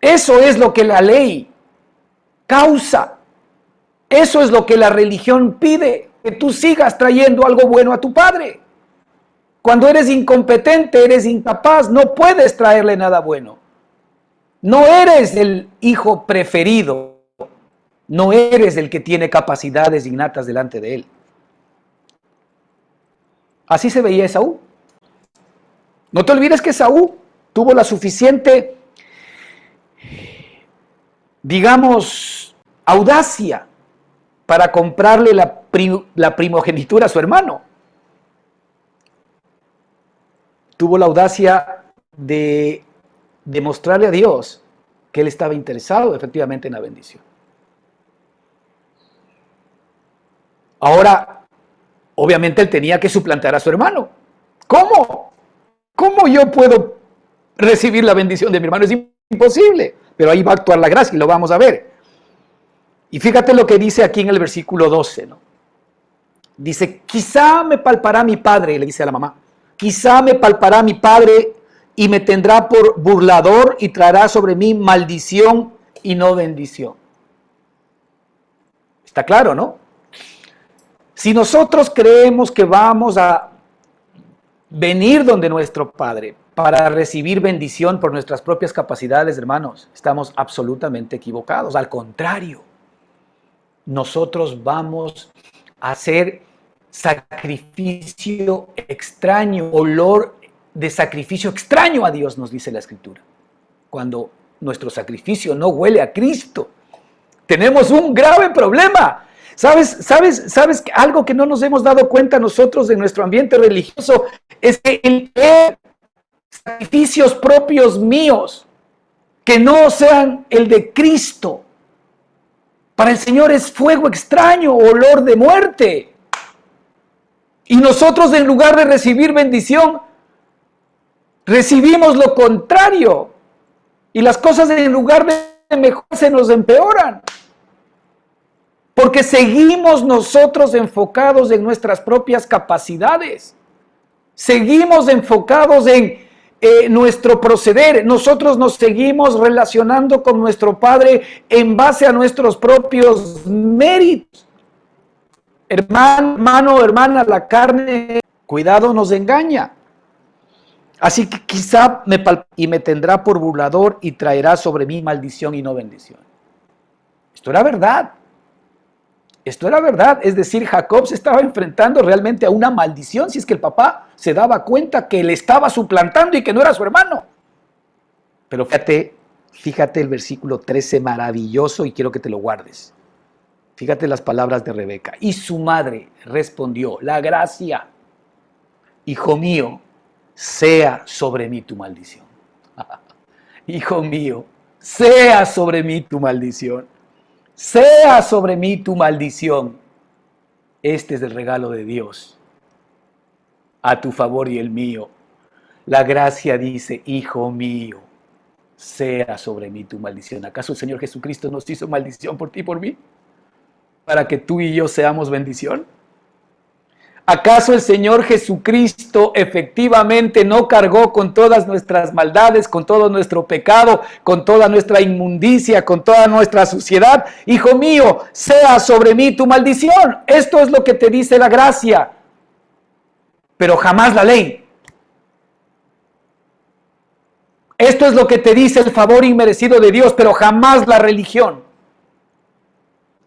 S1: Eso es lo que la ley causa. Eso es lo que la religión pide, que tú sigas trayendo algo bueno a tu Padre. Cuando eres incompetente, eres incapaz, no puedes traerle nada bueno. No eres el hijo preferido, no eres el que tiene capacidades innatas delante de él. Así se veía Esaú. No te olvides que Esaú tuvo la suficiente, digamos, audacia para comprarle la primogenitura a su hermano. Tuvo la audacia de demostrarle a Dios que él estaba interesado efectivamente en la bendición. Ahora, obviamente él tenía que suplantar a su hermano. ¿Cómo? ¿Cómo yo puedo recibir la bendición de mi hermano? Es imposible. Pero ahí va a actuar la gracia y lo vamos a ver. Y fíjate lo que dice aquí en el versículo 12, ¿no? Dice, quizá me palpará mi padre, le dice a la mamá, quizá me palpará mi padre y me tendrá por burlador y traerá sobre mí maldición y no bendición. Está claro, ¿no? Si nosotros creemos que vamos a venir donde nuestro Padre para recibir bendición por nuestras propias capacidades, hermanos, estamos absolutamente equivocados. Al contrario, nosotros vamos a hacer sacrificio extraño, olor de sacrificio extraño a Dios, nos dice la Escritura. Cuando nuestro sacrificio no huele a Cristo, tenemos un grave problema. ¿Sabes algo que no nos hemos dado cuenta nosotros de nuestro ambiente religioso? Es que el sacrificios propios míos, que no sean el de Cristo, para el Señor es fuego extraño, olor de muerte. Y nosotros, en lugar de recibir bendición, recibimos lo contrario. Y las cosas, en lugar de mejor, se nos empeoran. Porque seguimos nosotros enfocados en nuestras propias capacidades. Seguimos enfocados en nuestro proceder. Nosotros nos seguimos relacionando con nuestro Padre en base a nuestros propios méritos. Hermano, hermana, la carne, cuidado, nos engaña. Así que quizá me tendrá por burlador y traerá sobre mí maldición y no bendición. Esto era verdad. Esto era verdad, es decir, Jacob se estaba enfrentando realmente a una maldición si es que el papá se daba cuenta que le estaba suplantando y que no era su hermano. Pero fíjate el versículo 13 maravilloso y quiero que te lo guardes. Fíjate las palabras de Rebeca. Y su madre respondió, la gracia, hijo mío, sea sobre mí tu maldición. Hijo mío, sea sobre mí tu maldición. Sea sobre mí tu maldición. Este es el regalo de Dios a tu favor y el mío. La gracia dice, hijo mío, sea sobre mí tu maldición. ¿Acaso el Señor Jesucristo nos hizo maldición por ti y por mí? ¿Para que tú y yo seamos bendición? ¿Acaso el Señor Jesucristo efectivamente no cargó con todas nuestras maldades, con todo nuestro pecado, con toda nuestra inmundicia, con toda nuestra suciedad? Hijo mío, sea sobre mí tu maldición. Esto es lo que te dice la gracia, pero jamás la ley. Esto es lo que te dice el favor inmerecido de Dios, pero jamás la religión.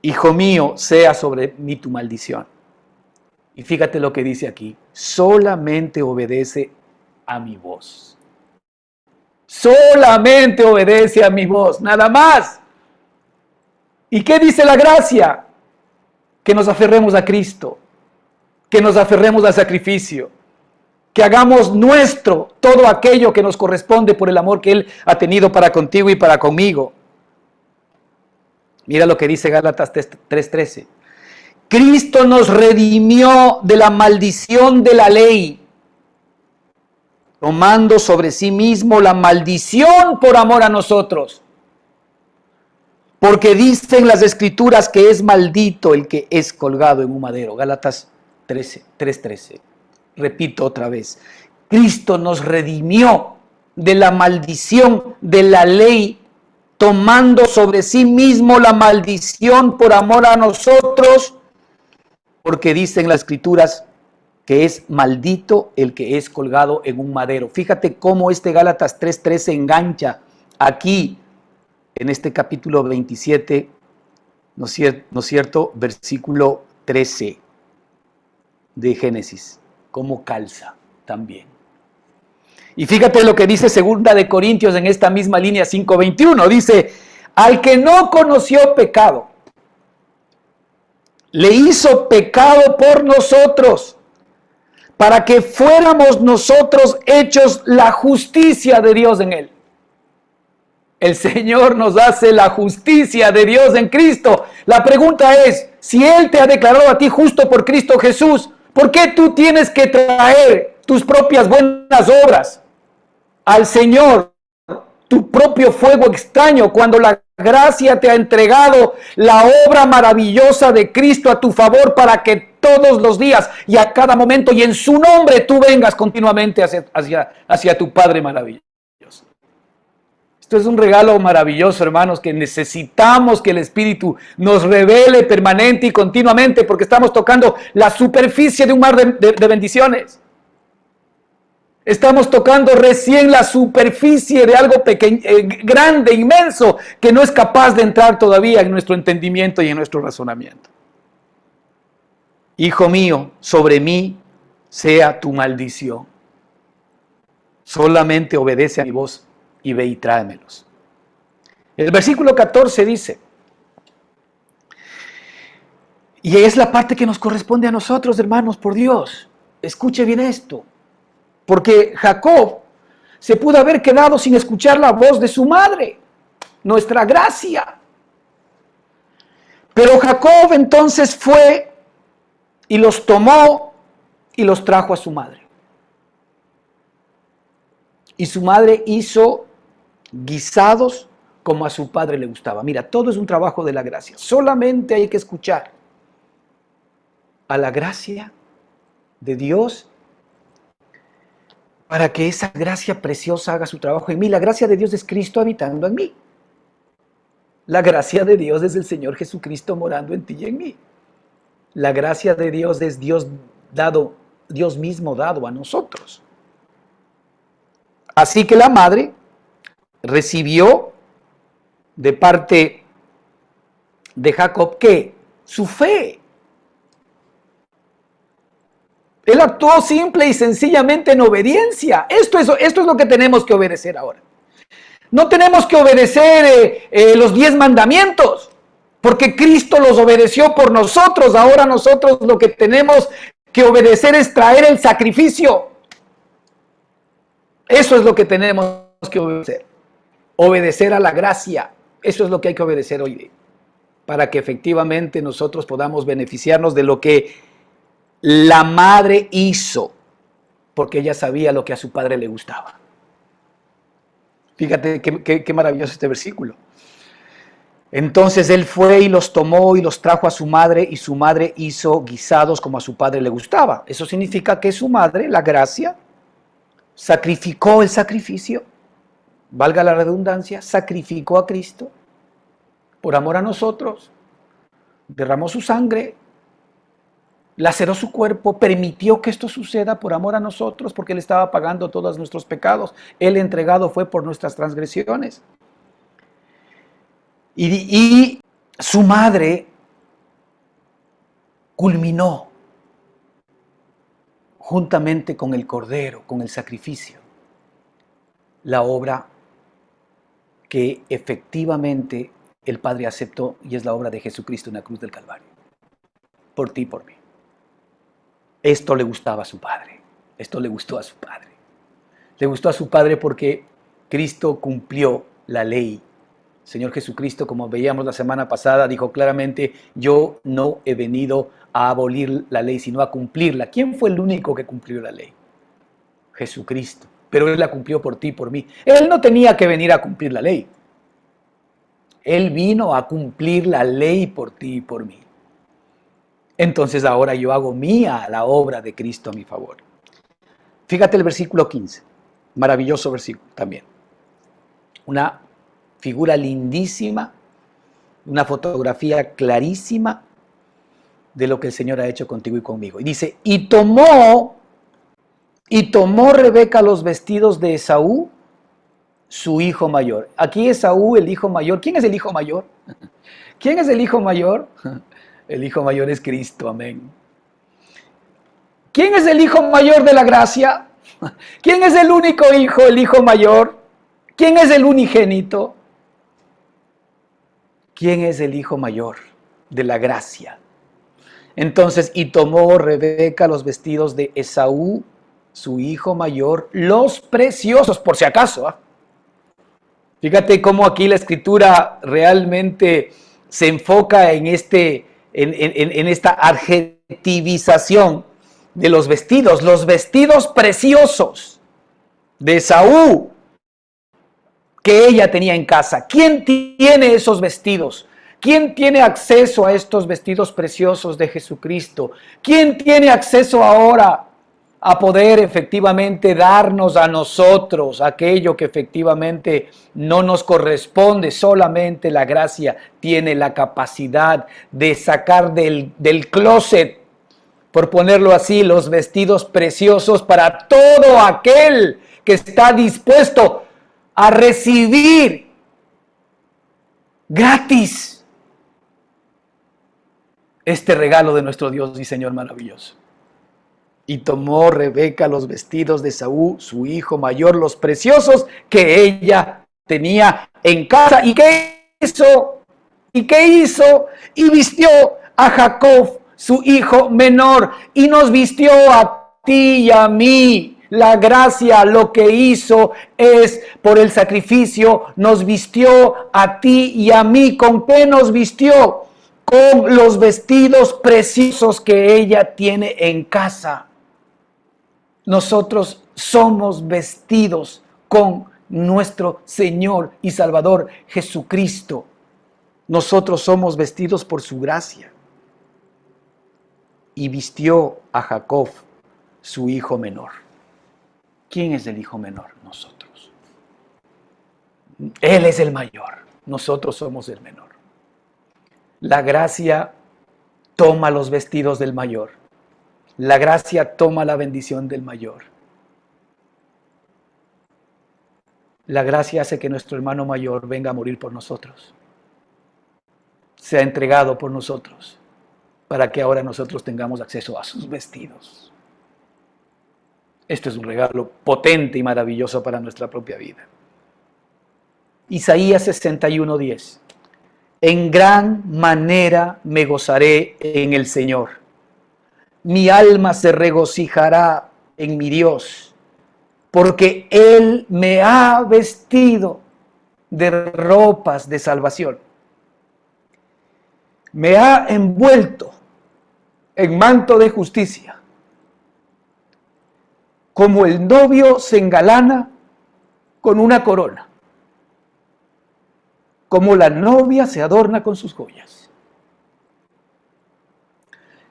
S1: Hijo mío, sea sobre mí tu maldición. Y fíjate lo que dice aquí, solamente obedece a mi voz. Solamente obedece a mi voz, nada más. ¿Y qué dice la gracia? Que nos aferremos a Cristo, que nos aferremos al sacrificio, que hagamos nuestro todo aquello que nos corresponde por el amor que Él ha tenido para contigo y para conmigo. Mira lo que dice Gálatas 3:13. Cristo nos redimió de la maldición de la ley, tomando sobre sí mismo la maldición por amor a nosotros. Porque dicen las Escrituras que es maldito el que es colgado en un madero. Gálatas 3:13. Repito otra vez. Cristo nos redimió de la maldición de la ley, tomando sobre sí mismo la maldición por amor a nosotros, porque dicen las Escrituras que es maldito el que es colgado en un madero. Fíjate cómo este Gálatas 3:13 engancha aquí en este capítulo 27, ¿no es cierto? Versículo 13 de Génesis, cómo calza también. Y fíjate lo que dice 2 de Corintios en esta misma línea 5:21, dice, al que no conoció pecado, le hizo pecado por nosotros, para que fuéramos nosotros hechos la justicia de Dios en él. El Señor nos hace la justicia de Dios en Cristo. La pregunta es, si Él te ha declarado a ti justo por Cristo Jesús, ¿por qué tú tienes que traer tus propias buenas obras al Señor? Tu propio fuego extraño, cuando la gracia te ha entregado la obra maravillosa de Cristo a tu favor, para que todos los días y a cada momento y en su nombre tú vengas continuamente hacia tu Padre maravilloso. Esto es un regalo maravilloso, hermanos, que necesitamos que el Espíritu nos revele permanente y continuamente, porque estamos tocando la superficie de un mar de bendiciones. Estamos tocando recién la superficie de algo pequeño, grande, inmenso, que no es capaz de entrar todavía en nuestro entendimiento y en nuestro razonamiento. Hijo mío, sobre mí sea tu maldición. Solamente obedece a mi voz y ve y tráemelos. El versículo 14 dice, y es la parte que nos corresponde a nosotros, hermanos, por Dios. Escuche bien esto. Porque Jacob se pudo haber quedado sin escuchar la voz de su madre, nuestra gracia. Pero Jacob entonces fue y los tomó y los trajo a su madre. Y su madre hizo guisados como a su padre le gustaba. Mira, todo es un trabajo de la gracia. Solamente hay que escuchar a la gracia de Dios para que esa gracia preciosa haga su trabajo en mí. La gracia de Dios es Cristo habitando en mí. La gracia de Dios es el Señor Jesucristo morando en ti y en mí. La gracia de Dios es Dios mismo dado a nosotros. Así que la madre recibió de parte de Jacob, ¿qué? Su fe. Él actuó simple y sencillamente en obediencia. Esto es lo que tenemos que obedecer ahora. No tenemos que obedecer los 10 mandamientos, porque Cristo los obedeció por nosotros. Ahora nosotros lo que tenemos que obedecer es traer el sacrificio. Eso es lo que tenemos que obedecer. Obedecer a la gracia. Eso es lo que hay que obedecer hoy, para que efectivamente nosotros podamos beneficiarnos de lo que la madre hizo, porque ella sabía lo que a su padre le gustaba. Fíjate qué maravilloso este versículo. Entonces él fue y los tomó y los trajo a su madre, y su madre hizo guisados como a su padre le gustaba. Eso significa que su madre, la gracia, sacrificó el sacrificio, valga la redundancia, sacrificó a Cristo por amor a nosotros, derramó su sangre, laceró su cuerpo, permitió que esto suceda por amor a nosotros, porque Él estaba pagando todos nuestros pecados. Él entregado fue por nuestras transgresiones. Y su madre culminó juntamente con el cordero, con el sacrificio, la obra que efectivamente el Padre aceptó, y es la obra de Jesucristo en la cruz del Calvario, por ti y por mí. Esto le gustaba a su Padre, esto le gustó a su Padre. Le gustó a su Padre porque Cristo cumplió la ley Señor Jesucristo, como veíamos la semana pasada, dijo claramente, yo no he venido a abolir la ley, sino a cumplirla. ¿Quién fue el único que cumplió la ley? Jesucristo. Pero Él la cumplió por ti y por mí. Él no tenía que venir a cumplir la ley. Él vino a cumplir la ley por ti y por mí. Entonces ahora yo hago mía la obra de Cristo a mi favor. Fíjate el versículo 15. Maravilloso versículo también. Una figura lindísima, una fotografía clarísima de lo que el Señor ha hecho contigo y conmigo. Y dice, y tomó Rebeca los vestidos de Esaú, su hijo mayor. Aquí Esaú, el hijo mayor. ¿Quién es el hijo mayor? ¿Quién es el hijo mayor? El hijo mayor es Cristo, amén. ¿Quién es el hijo mayor de la gracia? ¿Quién es el único hijo, el hijo mayor? ¿Quién es el unigénito? ¿Quién es el hijo mayor de la gracia? Entonces, y tomó Rebeca los vestidos de Esaú, su hijo mayor, los preciosos, por si acaso. Fíjate cómo aquí la escritura realmente se enfoca en esta adjetivización de los vestidos preciosos de Esaú que ella tenía en casa. ¿Quién tiene esos vestidos? ¿Quién tiene acceso a estos vestidos preciosos de Jesucristo? ¿Quién tiene acceso ahora a poder efectivamente darnos a nosotros aquello que efectivamente no nos corresponde? Solamente la gracia tiene la capacidad de sacar del closet, por ponerlo así, los vestidos preciosos para todo aquel que está dispuesto a recibir gratis este regalo de nuestro Dios y Señor maravilloso. Y tomó Rebeca los vestidos de Esaú, su hijo mayor, los preciosos que ella tenía en casa. ¿Y qué hizo? Y vistió a Jacob, su hijo menor, y nos vistió a ti y a mí. La gracia lo que hizo es, por el sacrificio, nos vistió a ti y a mí. ¿Con qué nos vistió? Con los vestidos preciosos que ella tiene en casa. Nosotros somos vestidos con nuestro Señor y Salvador Jesucristo. Nosotros somos vestidos por su gracia. Y vistió a Jacob, su hijo menor. ¿Quién es el hijo menor? Nosotros. Él es el mayor. Nosotros somos el menor. La gracia toma los vestidos del mayor. La gracia toma la bendición del mayor. La gracia hace que nuestro hermano mayor venga a morir por nosotros. Se ha entregado por nosotros para que ahora nosotros tengamos acceso a sus vestidos. Esto es un regalo potente y maravilloso para nuestra propia vida. Isaías 61:10. En gran manera me gozaré en el Señor. Mi alma se regocijará en mi Dios, porque Él me ha vestido de ropas de salvación. Me ha envuelto en manto de justicia, como el novio se engalana con una corona, como la novia se adorna con sus joyas.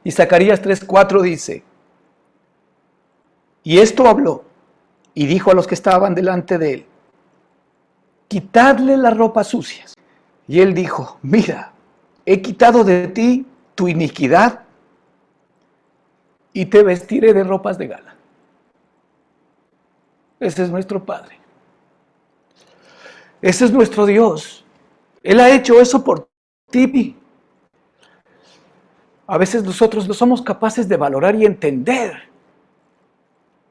S1: Y Zacarías 3:4 dice, y esto habló, y dijo a los que estaban delante de él, quitadle las ropas sucias. Y él dijo, mira, he quitado de ti tu iniquidad y te vestiré de ropas de gala. Ese es nuestro Padre. Ese es nuestro Dios. Él ha hecho eso por ti. A veces nosotros no somos capaces de valorar y entender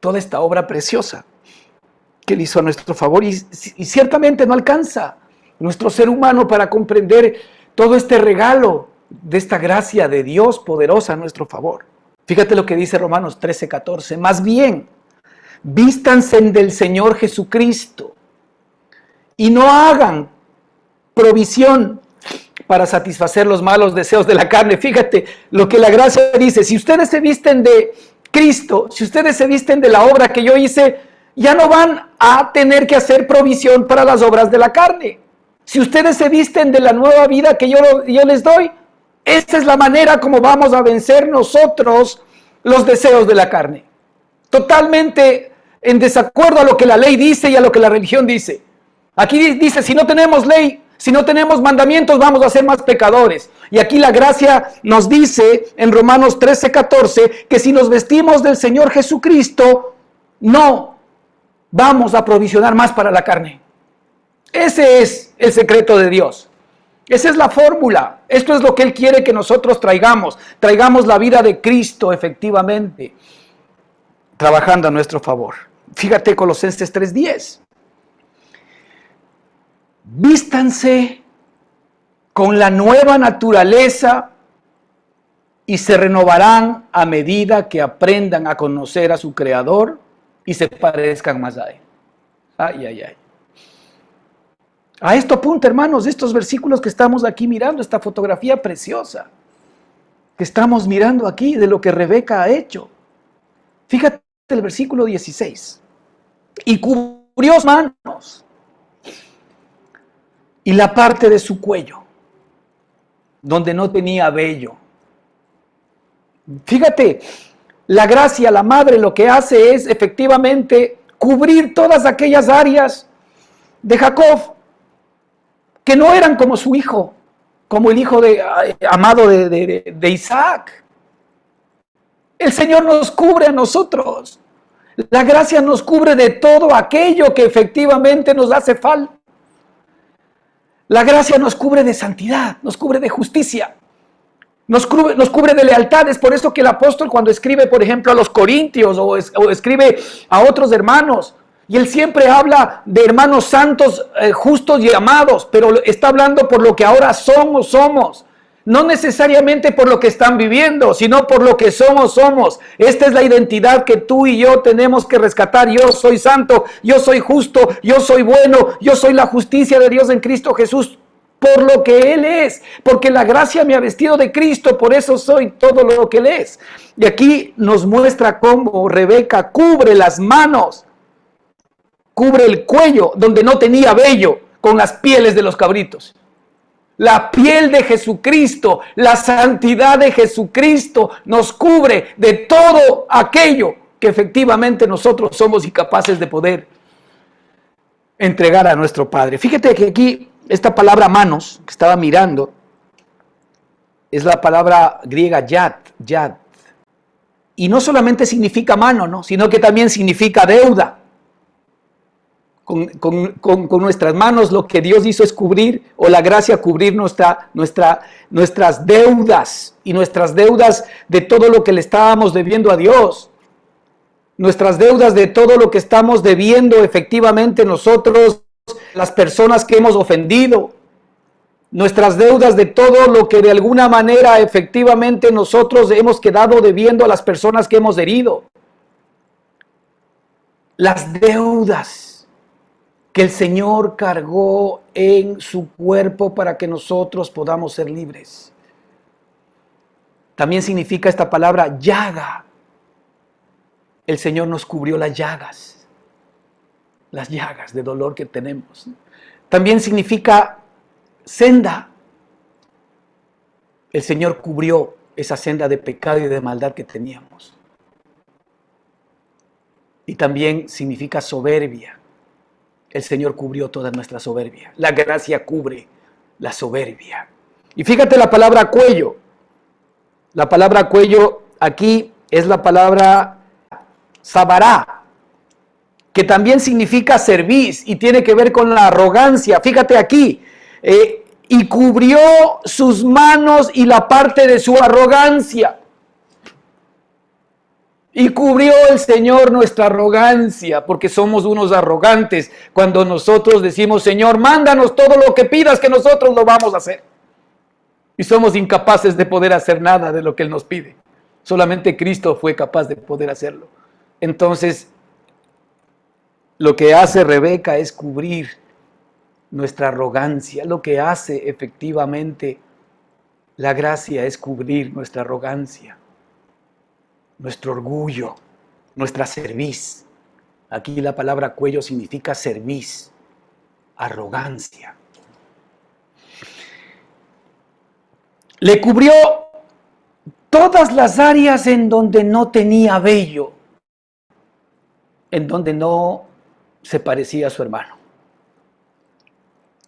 S1: toda esta obra preciosa que Él hizo a nuestro favor y ciertamente no alcanza nuestro ser humano para comprender todo este regalo de esta gracia de Dios poderosa a nuestro favor. Fíjate lo que dice Romanos 13:14. Más bien, vístanse del Señor Jesucristo y no hagan provisión para satisfacer los malos deseos de la carne. Fíjate lo que la gracia dice: si ustedes se visten de Cristo, si ustedes se visten de la obra que yo hice, ya no van a tener que hacer provisión para las obras de la carne. Si ustedes se visten de la nueva vida que yo les doy, esta es la manera como vamos a vencer nosotros los deseos de la carne. Totalmente en desacuerdo a lo que la ley dice y a lo que la religión dice. Aquí dice, si no tenemos ley, si no tenemos mandamientos, vamos a ser más pecadores. Y aquí la gracia nos dice en Romanos 13:14 que si nos vestimos del Señor Jesucristo, no vamos a provisionar más para la carne. Ese es el secreto de Dios. Esa es la fórmula. Esto es lo que Él quiere que nosotros traigamos. Traigamos la vida de Cristo efectivamente, trabajando a nuestro favor. Fíjate Colosenses 3:10. Vístanse con la nueva naturaleza y se renovarán a medida que aprendan a conocer a su Creador y se parezcan más a Él. Ay, ay, ay. A esto apunta, hermanos, estos versículos que estamos aquí mirando, esta fotografía preciosa que estamos mirando aquí de lo que Rebeca ha hecho. Fíjate el versículo 16. Y cubrió sus manos y la parte de su cuello, donde no tenía vello. Fíjate, la gracia, la madre, lo que hace es efectivamente cubrir todas aquellas áreas de Jacob que no eran como su hijo, como el hijo amado de Isaac. El Señor nos cubre a nosotros. La gracia nos cubre de todo aquello que efectivamente nos hace falta. La gracia nos cubre de santidad, nos cubre de justicia, nos cubre de lealtades. Por eso que el apóstol, cuando escribe, por ejemplo, a los corintios o escribe a otros hermanos, y él siempre habla de hermanos santos, justos y amados, pero está hablando por lo que ahora somos. No necesariamente por lo que están viviendo, sino por lo que somos. Esta es la identidad que tú y yo tenemos que rescatar. Yo soy santo, yo soy justo, yo soy bueno, yo soy la justicia de Dios en Cristo Jesús, por lo que Él es, porque la gracia me ha vestido de Cristo, por eso soy todo lo que Él es. Y aquí nos muestra cómo Rebeca cubre las manos, cubre el cuello donde no tenía vello, con las pieles de los cabritos. La piel de Jesucristo, la santidad de Jesucristo nos cubre de todo aquello que efectivamente nosotros somos incapaces de poder entregar a nuestro Padre. Fíjate que aquí esta palabra manos que estaba mirando es la palabra griega yad. Y no solamente significa mano, ¿no? Sino que también significa deuda. Con nuestras manos lo que Dios hizo es cubrir, o la gracia cubrir nuestras deudas, y nuestras deudas de todo lo que le estábamos debiendo a Dios, nuestras deudas de todo lo que estamos debiendo efectivamente nosotros, las personas que hemos ofendido, nuestras deudas de todo lo que de alguna manera efectivamente nosotros hemos quedado debiendo a las personas que hemos herido, las deudas que el Señor cargó en su cuerpo para que nosotros podamos ser libres. También significa esta palabra llaga. El Señor nos cubrió las llagas de dolor que tenemos. También significa senda. El Señor cubrió esa senda de pecado y de maldad que teníamos. Y también significa soberbia. El Señor cubrió toda nuestra soberbia. La gracia cubre la soberbia. Y fíjate la palabra cuello. La palabra cuello aquí es la palabra sabará, que también significa cerviz y tiene que ver con la arrogancia. Fíjate aquí, y cubrió sus manos y la parte de su arrogancia. Y cubrió el Señor nuestra arrogancia, porque somos unos arrogantes cuando nosotros decimos, Señor, mándanos todo lo que pidas, que nosotros lo vamos a hacer. Y somos incapaces de poder hacer nada de lo que Él nos pide. Solamente Cristo fue capaz de poder hacerlo. Entonces, lo que hace Rebeca es cubrir nuestra arrogancia. Lo que hace efectivamente la gracia es cubrir nuestra arrogancia, nuestro orgullo, nuestra cerviz. Aquí la palabra cuello significa cerviz, arrogancia. Le cubrió todas las áreas en donde no tenía vello, en donde no se parecía a su hermano,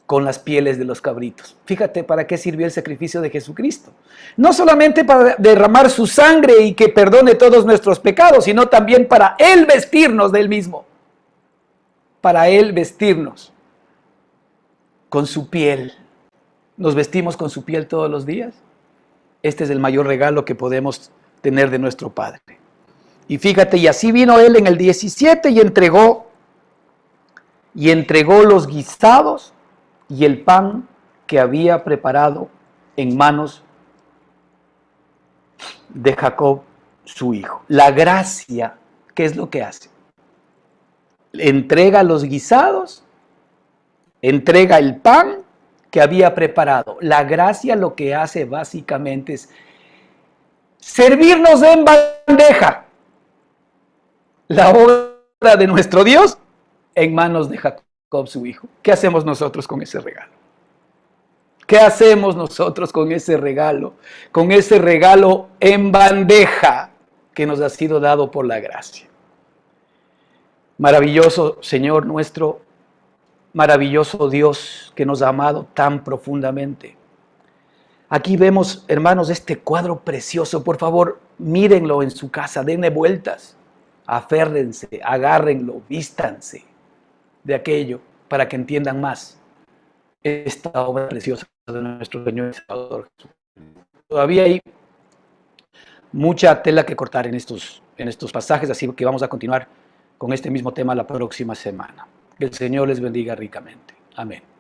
S1: con las pieles de los cabritos. Fíjate para qué sirvió el sacrificio de Jesucristo. No solamente para derramar su sangre y que perdone todos nuestros pecados, sino también para Él vestirnos de Él mismo. Para Él vestirnos con su piel. ¿Nos vestimos con su piel todos los días? Este es el mayor regalo que podemos tener de nuestro Padre. Y fíjate, y así vino Él en el 17 y entregó los guisados y el pan que había preparado en manos de Jacob, su hijo. La gracia, ¿qué es lo que hace? Entrega los guisados, entrega el pan que había preparado. La gracia lo que hace básicamente es servirnos en bandeja la obra de nuestro Dios en manos de Jacob, su hijo. ¿Qué hacemos nosotros con ese regalo? ¿Qué hacemos nosotros con ese regalo? Con ese regalo en bandeja que nos ha sido dado por la gracia. Maravilloso Señor nuestro, maravilloso Dios que nos ha amado tan profundamente. Aquí vemos, hermanos, este cuadro precioso. Por favor, mírenlo en su casa, denle vueltas, aférrense, agárrenlo, vístanse de aquello para que entiendan más esta obra preciosa de nuestro Señor y Salvador Jesucristo. Todavía hay mucha tela que cortar en estos pasajes, así que vamos a continuar con este mismo tema la próxima semana. Que el Señor les bendiga ricamente. Amén.